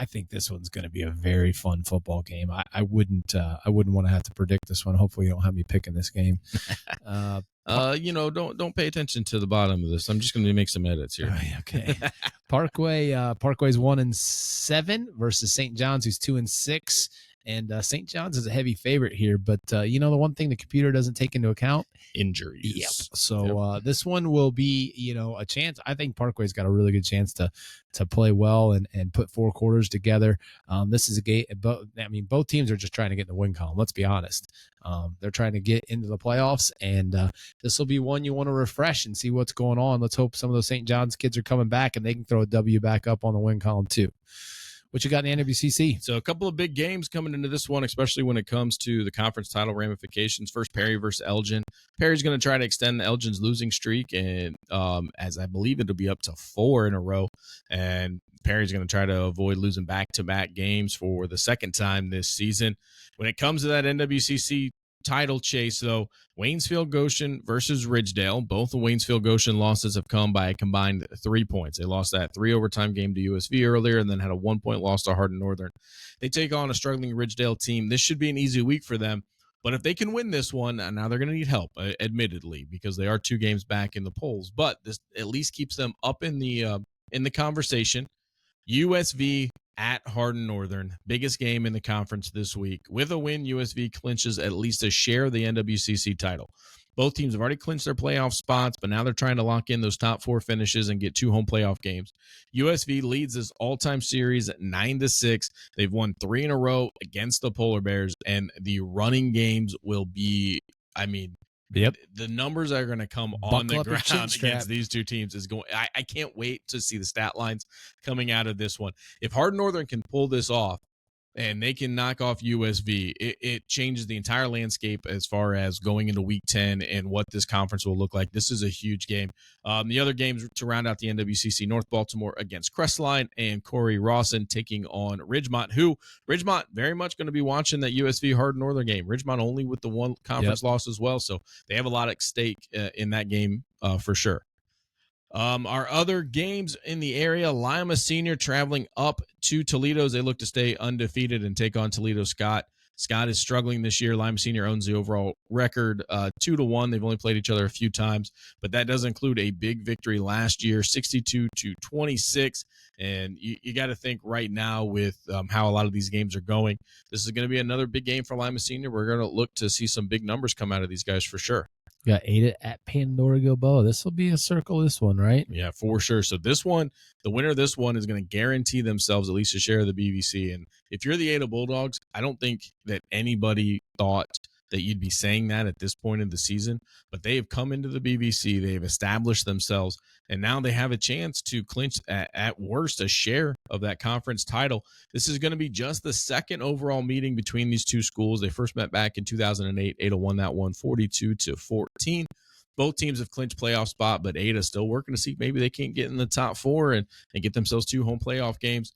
think this one's going to be a very fun football game. I wouldn't want to have to predict this one. Hopefully, you don't have me picking this game. Don't pay attention to the bottom of this. I'm just going to make some edits here. Okay. Parkway's 1-7 versus St. John's, who's 2-6. And St. John's is a heavy favorite here, but the one thing the computer doesn't take into account? Injuries. Yep. So this one will be, a chance. I think Parkway's got a really good chance to play well and put 4 quarters together. This is a game. Both teams are just trying to get in the win column. Let's be honest. They're trying to get into the playoffs, and this will be one you want to refresh and see what's going on. Let's hope some of those St. John's kids are coming back and they can throw a W back up on the win column too. What you got in the NWCC? So a couple of big games coming into this one, especially when it comes to the conference title ramifications. First, Perry versus Elgin. Perry's going to try to extend Elgin's losing streak, and as I believe it'll be up to 4 in a row. And Perry's going to try to avoid losing back-to-back games for the second time this season. When it comes to that NWCC title chase, though, Waynesfield Goshen versus Ridgedale. Both the Waynesfield Goshen losses have come by a combined 3 points. They lost that 3 overtime game to USV earlier and then had a 1-point loss to Hardin Northern. They take on a struggling Ridgedale team. This should be an easy week for them. But if they can win this one, now they're going to need help, admittedly, because they are 2 games back in the polls. But this at least keeps them up in the conversation. USV at Hardin Northern, biggest game in the conference this week. With a win, USV clinches at least a share of the NWCC title. Both teams have already clinched their playoff spots, but now they're trying to lock in those top 4 finishes and get 2 home playoff games. USV leads this all-time series at 9-6. They've won 3 in a row against the Polar Bears, and the running games will be, Yep. The numbers are going to come on the ground against these two teams is going. I can't wait to see the stat lines coming out of this one. If Hardin Northern can pull this off and they can knock off USV, it changes the entire landscape as far as going into Week 10 and what this conference will look like. This is a huge game. The other games to round out the NWCC, North Baltimore against Crestline and Corey Rawson taking on Ridgemont, who Ridgemont very much going to be watching that USV Hardin Northern game. Ridgemont only with the 1 conference loss as well, so they have a lot at stake in that game for sure. Our other games in the area, Lima Senior traveling up to Toledo as they look to stay undefeated and take on Toledo Scott. Scott is struggling this year. Lima Senior owns the overall record 2-1. They've only played each other a few times, but that does include a big victory last year, 62-26. And you got to think right now with how a lot of these games are going, this is going to be another big game for Lima Senior. We're going to look to see some big numbers come out of these guys for sure. We got Ada at Pandora Gilboa. This will be a circle, this one, right? Yeah, for sure. So this one, the winner of this one is going to guarantee themselves at least a share of the BVC. And if you're the Ada Bulldogs, I don't think that anybody thought that you'd be saying that at this point in the season, but they have come into the BVC, they've established themselves, and now they have a chance to clinch at worst a share of that conference title. This is going to be just the second overall meeting between these two schools. They first met back in 2008. Ada won that one 42-14. Both teams have clinched playoff spot, but Ada still working to see maybe they can't get in the top 4 and get themselves 2 home playoff games.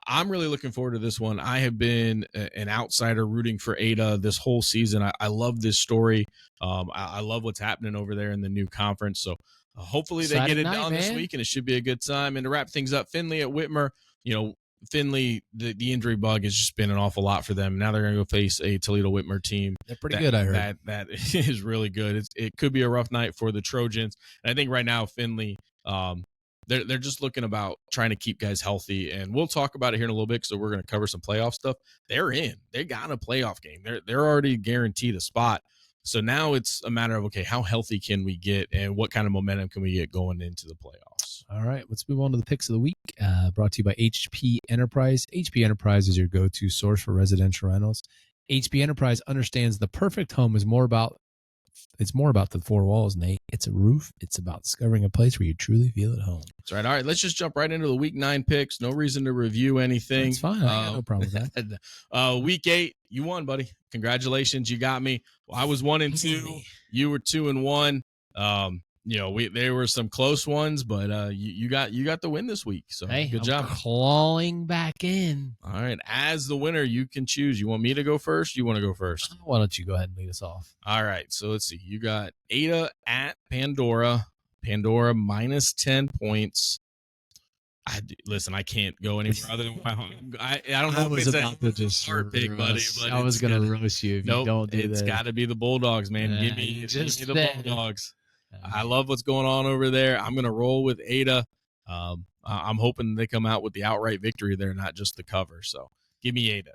I'm really looking forward to this one. I have been an outsider rooting for Ada this whole season. I love this story. I love what's happening over there in the new conference. So hopefully they get it done this week, and it should be a good time. And to wrap things up, Finley at Whitmer, Finley, the injury bug has just been an awful lot for them. Now they're going to go face a Toledo Whitmer team. They're pretty good, I heard. That is really good. It could be a rough night for the Trojans. And I think right now Finley, they're just looking about trying to keep guys healthy. And we'll talk about it here in a little bit, so we're going to cover some playoff stuff. They're in. They got a playoff game. They're already guaranteed a spot. So now it's a matter of, okay, how healthy can we get and what kind of momentum can we get going into the playoffs? All right, let's move on to the picks of the week, brought to you by HP Enterprise. HP Enterprise is your go-to source for residential rentals. HP Enterprise understands the perfect home is more about the four walls, Nate. It's a roof. It's about discovering a place where you truly feel at home. That's right. All right, let's just jump right into the week 9 picks. No reason to review anything. It's fine. I got no problem with that. Week 8, you won, buddy. Congratulations. You got me. Well, I was 1-2. You were 2-1. There were some close ones, but you got the win this week. So good job. Clawing back in. All right. As the winner, you can choose. You want me to go first? You want to go first? Why don't you go ahead and lead us off? All right. So let's see. You got Ada at Pandora. Pandora minus 10 points. Listen, I can't go anywhere other than I don't know. I was about to just pick, buddy. But I was going to roast you if you don't do that. It's got to be the Bulldogs, man. Give me the Bulldogs. I love what's going on over there. I'm going to roll with Ada. I'm hoping they come out with the outright victory there, not just the cover. So give me Ada.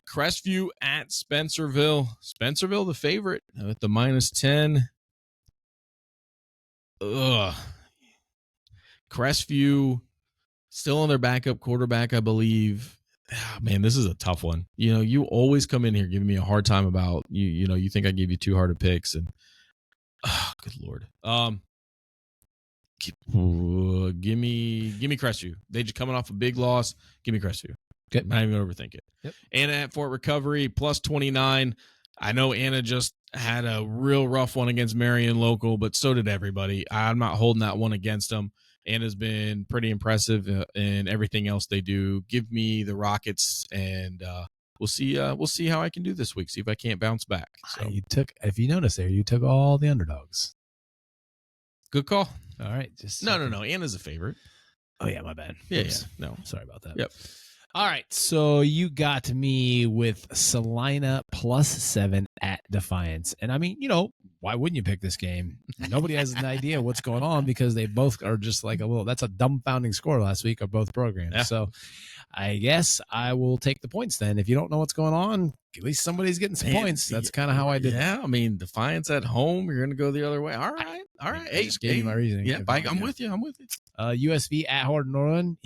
Crestview at Spencerville. Spencerville, the favorite at the minus 10. Crestview still on their backup quarterback, I believe. Man, this is a tough one. You always come in here giving me a hard time about you think I give you too hard of picks, and good Lord. Give me Crestview. They just coming off a big loss. Give me Crestview. Okay. Not even gonna overthink it. Yep. Anna at Fort Recovery plus 29. I know Anna just had a real rough one against Marion Local, but so did everybody. I'm not holding that one against them. Anna's been pretty impressive in everything else they do. Give me the Rockets, and we'll see how I can do this week. See if I can't bounce back. So if you notice there, you took all the underdogs. Good call. All right. No. Anna's a favorite. Oh yeah, my bad. Yeah. No, sorry about that. Yep. All right, so you got me with Salina plus 7 at Defiance. And I mean, why wouldn't you pick this game? Nobody has an idea what's going on because they both are just like that's a dumbfounding score last week of both programs. Yeah. So I guess I will take the points then. If you don't know what's going on, at least somebody's getting some points. That's kind of how I did. Yeah, I mean, Defiance at home, you're going to go the other way. All right. I just gave you my reasoning. Yeah, I'm with you. USV at Horden Norland.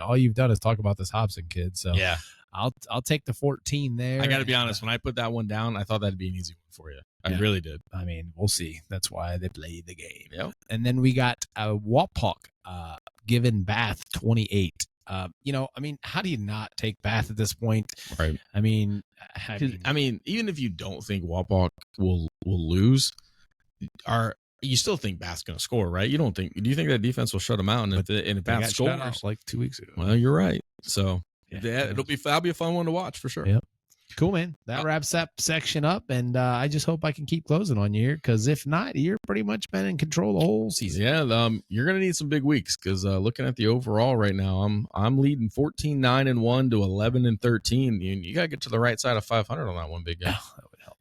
All you've done is talk about this Hobson kid. So yeah, I'll take the 14 there. I got to be honest. When I put that one down, I thought that'd be an easy one for you. I really did. I mean, we'll see. That's why they play the game. Yep. And then we got Wapak given Bath 28. I mean, how do you not take Bath at this point? Right. I mean, even if you don't think Wapak will lose, you still think Bath's going to score, right? Do you think that defense will shut them out? And if Bath scores like 2 weeks ago? Well, you're right. So that'll be a fun one to watch for sure. Yep. Cool, man. That wraps that section up, and I just hope I can keep closing on you here, because if not, you're pretty much been in control the whole season. Yeah, you're gonna need some big weeks, because looking at the overall right now, I'm leading 14-9-1 to 11-13. You gotta get to the right side of 500 on that one, big guy. Oh, that would help.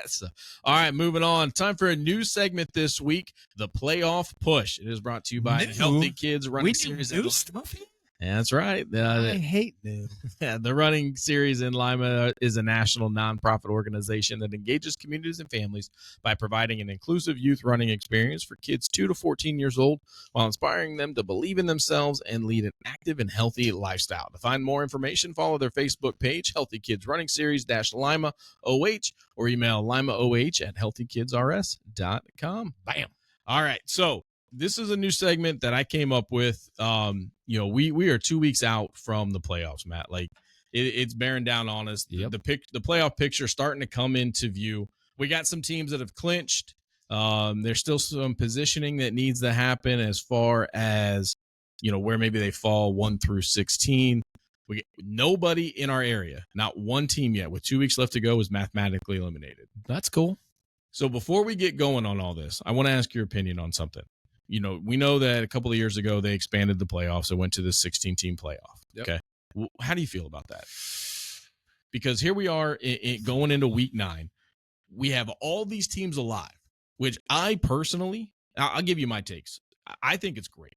So, all right, moving on. Time for a new segment this week: the Playoff Push. It is brought to you by Healthy Kids Running Series. That's right. I hate new. The Running Series in Lima is a national nonprofit organization that engages communities and families by providing an inclusive youth running experience for kids 2 to 14 years old, while inspiring them to believe in themselves and lead an active and healthy lifestyle. To find more information, follow their Facebook page, Healthy Kids Running Series-Lima OH, or email limaoh@healthykidsrs.com. Bam. All right. So this is a new segment that I came up with. We are 2 weeks out from the playoffs, Matt. Like it's bearing down on us. Yep. The playoff picture starting to come into view. We got some teams that have clinched. There's still some positioning that needs to happen as far as where maybe they fall 1 through 16. We get nobody in our area, not one team yet, with 2 weeks left to go, is mathematically eliminated. That's cool. So before we get going on all this, I want to ask your opinion on something. We know that a couple of years ago they expanded the playoffs. It went to the 16-team playoff. Yep. Okay. Well, how do you feel about that? Because here we are going into week 9. We have all these teams alive, which I personally, I'll give you my takes. I think it's great.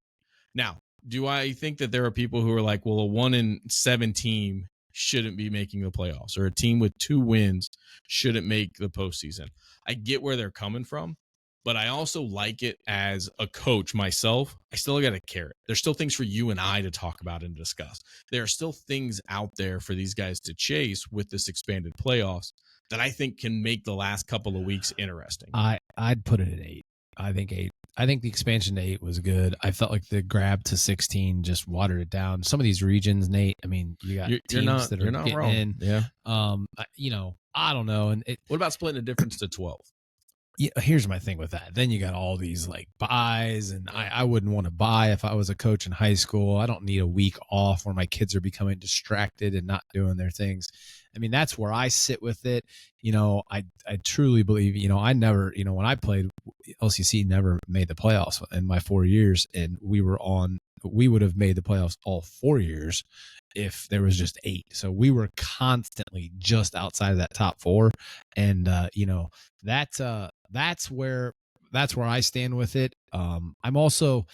Now, do I think that there are people who are like, well, a 1-7 team shouldn't be making the playoffs, or a team with 2 wins shouldn't make the postseason? I get where they're coming from, but I also like it as a coach myself. I still got a carrot. There's still things for you and I to talk about and discuss. There are still things out there for these guys to chase with this expanded playoffs that I think can make the last couple of weeks interesting. I'd put it at 8. I think 8. I think the expansion to 8 was good. I felt like the grab to 16 just watered it down. Some of these regions, Nate, I mean, you got teams that are getting wrong. In. Yeah. I don't know. And what about splitting the difference to 12? Yeah, here's my thing with that. Then you got all these like buys, and I wouldn't want to buy if I was a coach in high school. I don't need a week off where my kids are becoming distracted and not doing their things. I mean, that's where I sit with it. I truly believe, I never, when I played, LCC never made the playoffs in my 4 years, and we would have made the playoffs all 4 years if there was just 8. So we were constantly just outside of that top 4. And, that's where I stand with it. I also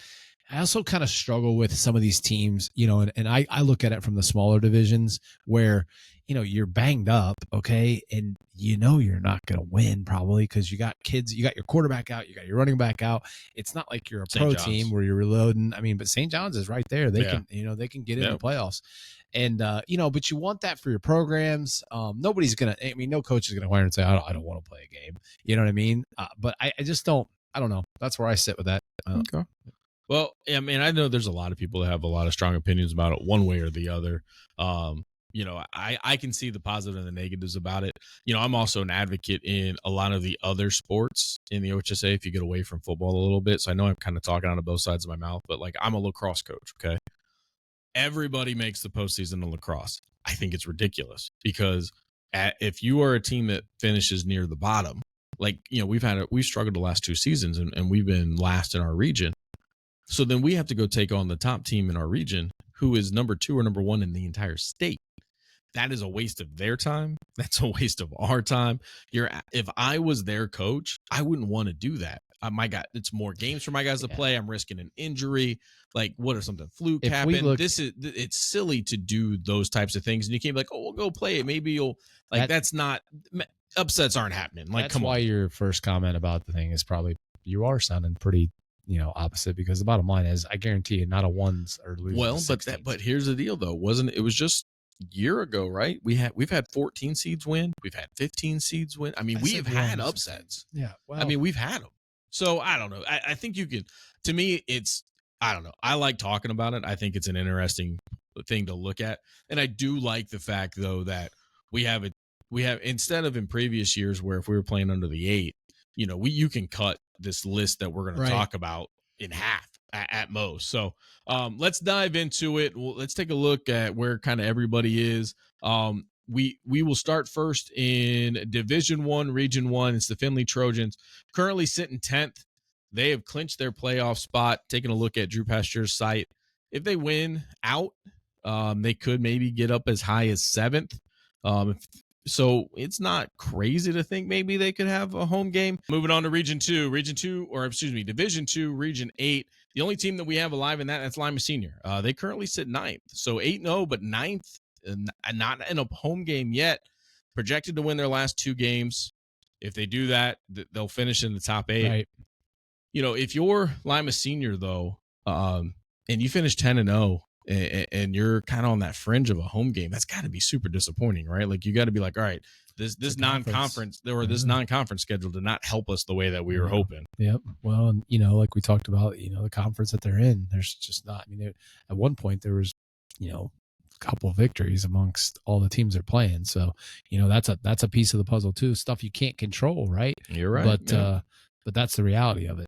kind of struggle with some of these teams, and I look at it from the smaller divisions where, you're banged up. Okay. And you're not going to win probably because you got kids, you got your quarterback out, you got your running back out. It's not like you're a pro team where you're reloading. I mean, but St. John's is right there. They can get in the playoffs. And, but you want that for your programs. Nobody's going to, no coach is going to wire and say, I don't want to play a game. You know what I mean? But I just don't, I don't know. That's where I sit with that. Okay. Well, I mean, I know there's a lot of people that have a lot of strong opinions about it one way or the other. I can see the positive and the negatives about it. I'm also an advocate in a lot of the other sports in the OHSA if you get away from football a little bit. So I know I'm kind of talking out of both sides of my mouth, but like I'm a lacrosse coach, okay? Everybody makes the postseason in lacrosse. I think it's ridiculous because if you are a team that finishes near the bottom, like, we've struggled the last 2 seasons and we've been last in our region. So then we have to go take on the top team in our region who is number 2 or number 1 in the entire state. That is a waste of their time. That's a waste of our time. If I was their coach, I wouldn't want to do that. It's more games for my guys to play. I'm risking an injury. Like, what if something fluke happened? It's silly to do those types of things. And you can't be like, oh, we'll go play it. Maybe you'll that's not upsets aren't happening. Like, that's why your first comment about the thing is probably you are sounding pretty opposite, because the bottom line is I guarantee you not a ones or losing. Well, but here's the deal though. It was just a year ago, right? We've had 14 seeds win. We've had 15 seeds win. I mean, we've had upsets. Yeah. Well, I mean, we've had them. So I don't know. I think you could, to me, I don't know. I like talking about it. I think it's an interesting thing to look at. And I do like the fact though, that we have instead of in previous years where if we were playing under the 8, you can cut this list that we're going to talk about in half at most. So let's dive into it. Let's take a look at where kind of everybody is. We will start first in Division 1, Region 1. It's the Findlay Trojans, currently sitting 10th. They have clinched their playoff spot. Taking a look at Drew Pasture's site, if they win out, they could maybe get up as high as 7th. So it's not crazy to think maybe they could have a home game. Moving on to Division 2, Region 8. The only team that we have alive in that's Lima Senior. They currently sit 9th. So 8-0, but 9th, and not in a home game yet. Projected to win their last 2 games. If they do that, they'll finish in the top 8. Right. If you're Lima Senior, though, and you finish 10-0, and you're kind of on that fringe of a home game, that's got to be super disappointing, right? Like, you got to be like, all right, this non-conference this non-conference schedule did not help us the way that we were hoping. Yep. Well, and, like we talked about, the conference that they're in, there's just not. I mean, at one point there was, a couple of victories amongst all the teams they're playing. So, that's a piece of the puzzle too. Stuff you can't control, right? You're right. But that's the reality of it.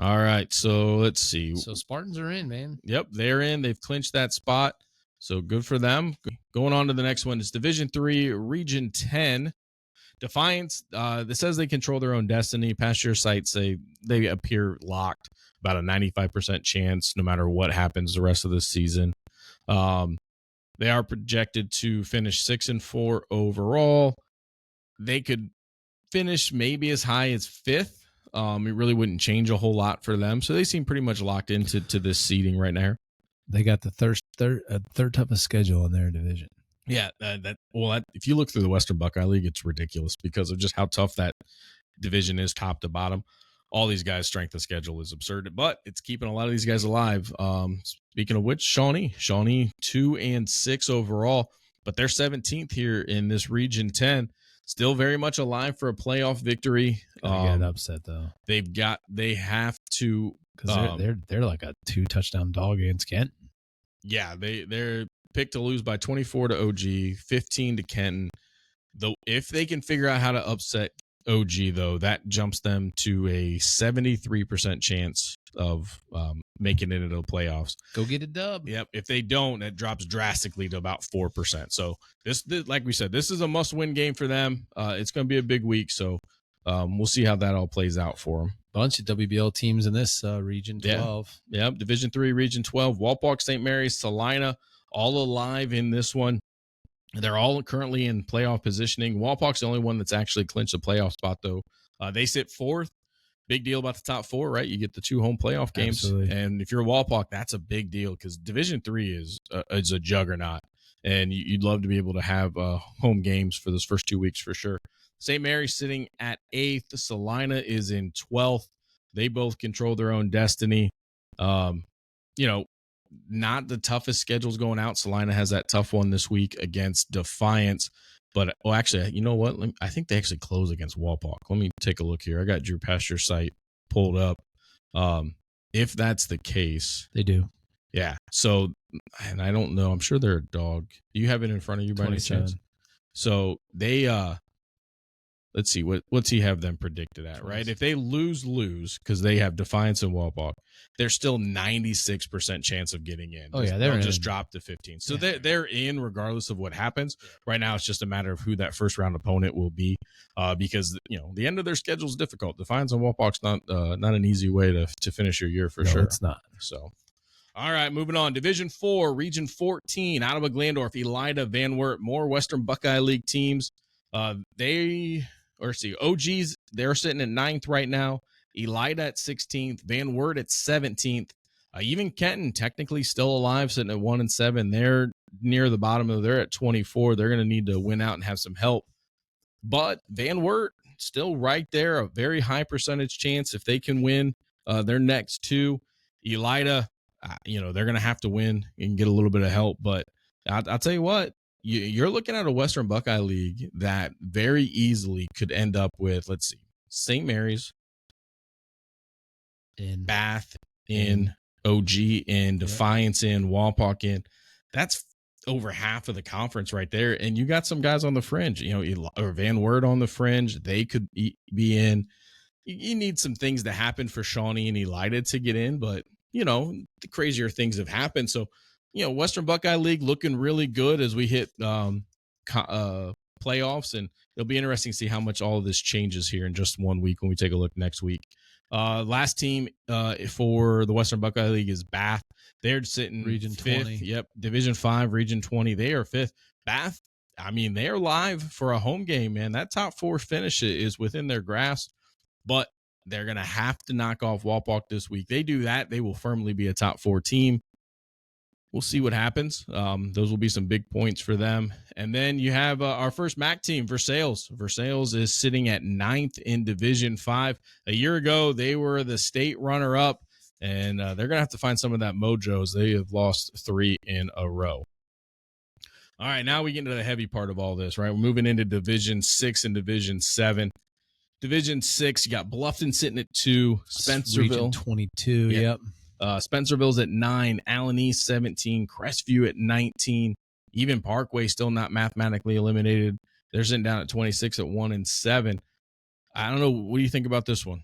All right, so let's see. So Spartans are in, man. Yep, they're in. They've clinched that spot, so good for them. Going on to the next one is Division 3, Region 10. Defiance, this says they control their own destiny. Pasture sites say they appear locked, about a 95% chance no matter what happens the rest of this season. They are projected to finish 6-4 overall. They could finish maybe as high as 5th. It really wouldn't change a whole lot for them. So they seem pretty much locked into this seeding right now. They got the third toughest schedule in their division. Yeah, if you look through the Western Buckeye League, it's ridiculous because of just how tough that division is, top to bottom. All these guys' strength of schedule is absurd, but it's keeping a lot of these guys alive. Speaking of which, Shawnee 2-6 overall, but they're 17th here in this Region 10. Still very much alive for a playoff victory. Get an upset though. They have to, because they're like a 2-touchdown dog against Kent. Yeah, they're picked to lose by 24 to OG, 15 to Kenton. Though if they can figure out how to upset OG, though, that jumps them to a 73% chance of making it into the playoffs. Go get a dub. Yep. If they don't, it drops drastically to about 4%. So this, like we said, this is a must-win game for them. It's going to be a big week, so we'll see how that all plays out for them. Bunch of WBL teams in this Region 12. Yeah. Division 3, Region 12. Walpock, St. Mary's, Salina, all alive in this one. They're all currently in playoff positioning. Walpock's the only one that's actually clinched a playoff spot, though. They sit 4th. Big deal about the top 4, right? You get the 2 home playoff games. Absolutely. And if you're Walpock, that's a big deal because Division 3 is a juggernaut. And you'd love to be able to have home games for those first 2 weeks for sure. St. Mary's sitting at 8th. Salina is in 12th. They both control their own destiny. Not the toughest schedules going out. Salina has that tough one this week against Defiance. But, actually, you know what? I think they actually close against Walpock. Let me take a look here. I got Drew Pasture's site pulled up. If that's the case. They do. Yeah. So, and I don't know. I'm sure they're a dog. Do you have it in front of you by any chance? So, they let's see, what's he have them predicted at, right? If they lose, because they have Defiance and Walpock, they're still 96% chance of getting in. Oh, yeah, they'll just drop to 15. So they're in regardless of what happens. Right now, it's just a matter of who that first round opponent will be, because the end of their schedule is difficult. Defiance and Walpock's not an easy way to finish your year for sure. It's not. So, all right, moving on. Division 4, Region 14, Ottawa Glandorf, Elida, Van Wert, more Western Buckeye League teams. OGs, they're sitting at 9th right now. Elida at 16th. Van Wert at 17th. Even Kenton, technically still alive, sitting at 1-7. They're near the bottom they're at 24. They're going to need to win out and have some help. But Van Wert, still right there, a very high percentage chance if they can win their next 2. Elida, they're going to have to win and get a little bit of help. But I'll tell you what. You're looking at a Western Buckeye League that very easily could end up with, let's see, St. Mary's, Bath, OG, Defiance, Walpock. That's over half of the conference right there. And you got some guys on the fringe, or Van Wert on the fringe. They could be in. You need some things to happen for Shawnee and Elida to get in, but, the crazier things have happened. So, Western Buckeye League looking really good as we hit playoffs, and it'll be interesting to see how much all of this changes here in just 1 week when we take a look next week. Last team for the Western Buckeye League is Bath. They're sitting Region 5th. 20. Yep, Division 5, Region 20. They are 5th. Bath, they're live for a home game, man. That top 4 finish is within their grasp, but they're going to have to knock off Walpock this week. They do that, they will firmly be a top 4 team. We'll see what happens. Those will be some big points for them. And then you have our first MAC team, Versailles. Versailles is sitting at 9th in Division 5. A year ago, they were the state runner-up, and they're going to have to find some of that mojo as they have lost 3 in a row. All right, now we get into the heavy part of all this, right? We're moving into Division 6 and Division 7. Division 6, you got Bluffton sitting at 2, Spencerville. Region 22, yep. Spencerville's at 9, Allen East 17, Crestview at 19, even Parkway still not mathematically eliminated. They're sitting down at 26 at 1-7. I don't know. What do you think about this one?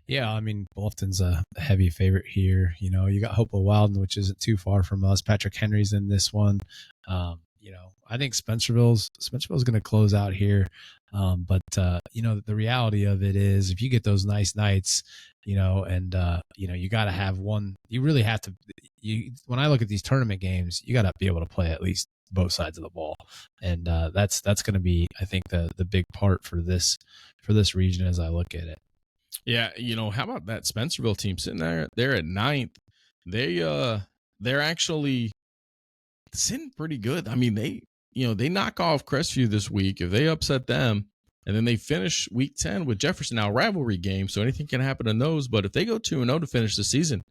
Yeah, Bluffton's a heavy favorite here. You got Hopewell Wilden, which isn't too far from us. Patrick Henry's in this one. I think Spencerville's going to close out here. But the reality of it is if you get those nice nights, you got to have one. You really have to. When I look at these tournament games, you got to be able to play at least both sides of the ball, and that's going to be, I think, the big part for this region as I look at it. Yeah, how about that Spencerville team sitting there? They're at 9th. They're actually sitting pretty good. I mean, they knock off Crestview this week. If they upset them, and then they finish week 10 with Jefferson, now rivalry game, so anything can happen in those. But if they go 2-0 to finish the season,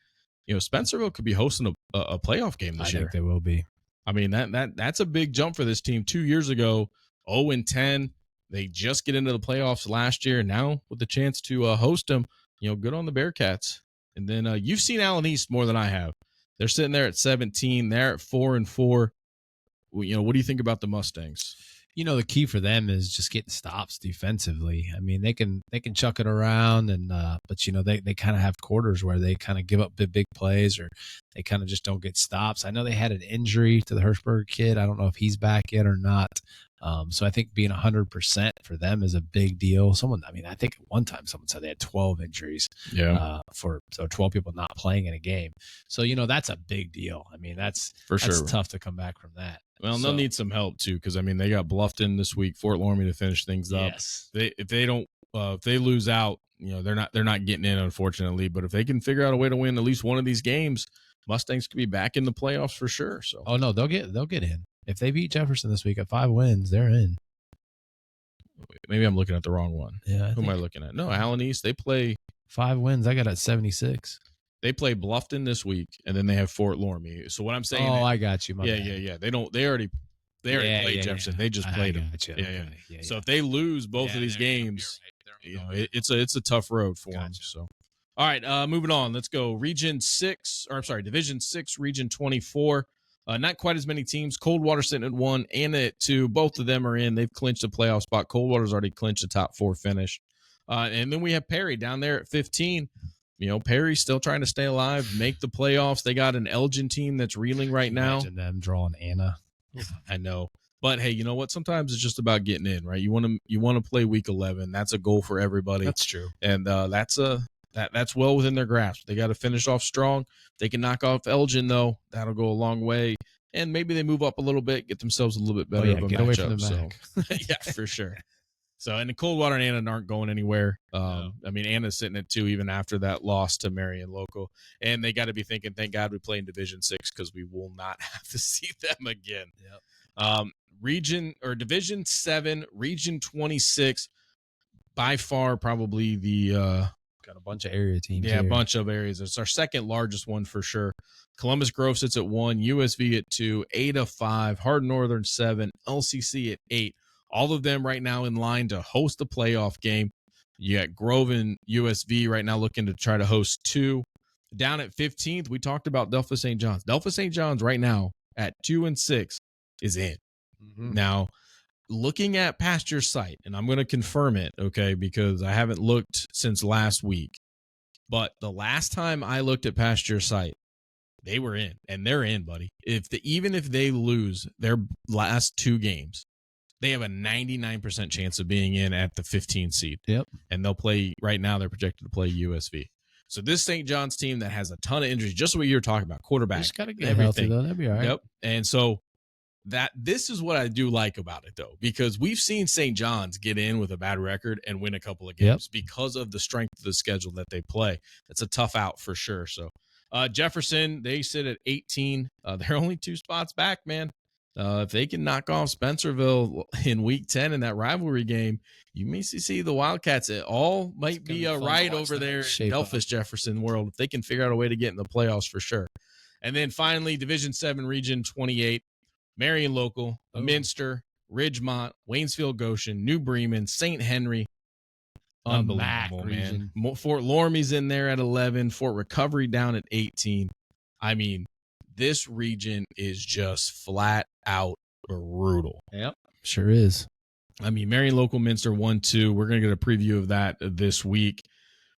Spencerville could be hosting a playoff game this year. I think they will be. I mean, that's a big jump for this team. 2 years ago, 0-10. They just get into the playoffs last year. Now with the chance to host them, good on the Bearcats. And then you've seen Allen East more than I have. They're sitting there at 17. They're at 4-4. What do you think about the Mustangs? The key for them is just getting stops defensively. I mean, they can chuck it around, and but they kind of have quarters where they kind of give up big plays, or they kind of just don't get stops. I know they had an injury to the Hirschberger kid. I don't know if he's back yet or not. So I think being 100% for them is a big deal. I think at one time someone said they had 12 injuries. Yeah. So 12 people not playing in a game. So that's a big deal. I mean, that's tough to come back from that. Well, they'll need some help too, because they got Bluffton this week, Fort Loramie to finish things up. Yes. If they lose out, they're not getting in, unfortunately. But if they can figure out a way to win at least one of these games, Mustangs could be back in the playoffs for sure. So no, they'll get in. If they beat Jefferson this week at 5 wins, they're in. Maybe I'm looking at the wrong one. Yeah. Who am I looking at? No, Allen East. They play 5 wins. I got at 76. They play Bluffton this week, and then they have Fort Loramie. So what I'm saying, I got you. Yeah. They already played Jefferson. They just played them. Yeah. So if they lose both of these games, it's a tough road for them. So, all right, moving on. Let's go. Division 6, Region 24. Not quite as many teams. Coldwater sitting at 1, Anna at 2. Both of them are in. They've clinched a playoff spot. Coldwater's already clinched a top 4 finish. And then we have Perry down there at 15. Perry's still trying to stay alive, make the playoffs. They got an Elgin team that's reeling right now. Imagine them drawing Anna. I know. But hey, you know what? Sometimes it's just about getting in, right? You want to play week 11. That's a goal for everybody. That's true. And that's well within their grasp. They got to finish off strong. They can knock off Elgin, though. That'll go a long way. And maybe they move up a little bit, get themselves a little bit better of a get matchup. Away from the MAC. Yeah, for sure. So, and the Coldwater and Anna aren't going anywhere. I mean, Anna's sitting at 2 even after that loss to Marion Local. And they got to be thinking, thank God we play in Division 6 because we will not have to see them again. Yep. Division 7, Region 26, by far probably the got a bunch of area teams. Yeah, a bunch of areas. It's our second largest one for sure. Columbus Grove sits at 1, USV at 2, Ada 5, Hardin Northern 7, LCC at 8. All of them right now in line to host the playoff game. You got Grove and USV right now looking to try to host 2. Down at 15th, we talked about Delphos St. John's. Delphos St. John's right now at 2-6 is in. Mm-hmm. Now, looking at past your site, and I'm going to confirm it, okay, because I haven't looked since last week. But the last time I looked at past your site, they were in, and they're in, buddy. Even if they lose their last 2 games, they have a 99% chance of being in at the 15 seed. Yep. And they'll play, right now they're projected to play USV. So this St. John's team that has a ton of injuries, just what you were talking about, quarterback, just gotta get healthy, though. That'd be all right. Yep. And so this is what I do like about it, though, because we've seen St. John's get in with a bad record and win a couple of games because of the strength of the schedule that they play. It's a tough out for sure. So Jefferson, they sit at 18. They're only 2 spots back, man. If they can knock off Spencerville in week 10 in that rivalry game, you may see the Wildcats. It all might be a ride over there in Delphos Jefferson world if they can figure out a way to get in the playoffs for sure. And then finally, Division 7, Region 28, Marion Local, Minster, Ridgemont, Waynesfield Goshen, New Bremen, St. Henry. Unbelievable, man. Fort Loramie's in there at 11, Fort Recovery down at 18. I mean, this region is just flat out brutal. Yep, sure is. I mean, Marion Local, Minster 1-2. We're going to get a preview of that this week.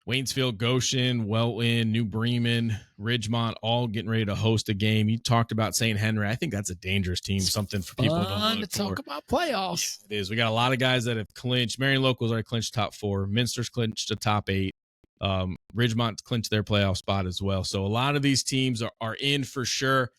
Waynesfield, Goshen, Welton, New Bremen, Ridgemont, all getting ready to host a game. You talked about St. Henry. I think that's a dangerous team. Something for people to talk about playoffs. Yeah, it is. We got a lot of guys that have clinched. Marion Local's already clinched top 4. Minster's clinched the top 8. Ridgemont's clinched their playoff spot as well. So a lot of these teams are in for sure.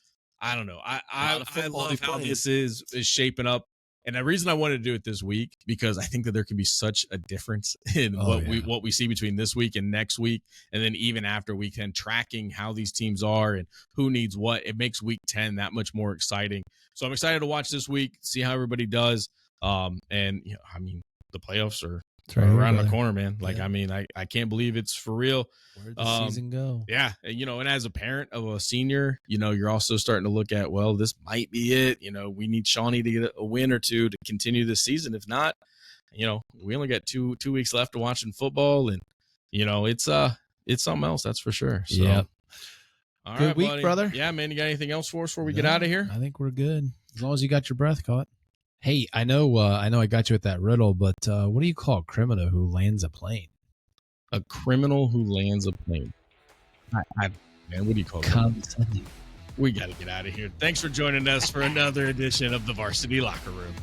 I don't know. I love how this is shaping up. And the reason I wanted to do it this week, because I think that there can be such a difference in what we see between this week and next week. And then even after week 10, tracking how these teams are and who needs what. It makes week 10 that much more exciting. So I'm excited to watch this week, see how everybody does. And I mean, the playoffs are around the corner, man. Like, yeah. I mean, I can't believe it's for real. Where'd the season go? Yeah. And as a parent of a senior, you're also starting to look at, well, this might be it. We need Shawnee to get a win or two to continue this season. If not, we only got two weeks left to watching football, and it's something else, that's for sure. So, yeah. All good right, week, buddy. brother. Yeah, man. You got anything else for us before we get out of here? I think we're good, as long as you got your breath caught. Hey, I know I got you with that riddle, but what do you call a criminal who lands a plane? A criminal who lands a plane. Man, what do you call Condescending. We got to get out of here. Thanks for joining us for another edition of the Varsity Locker Room.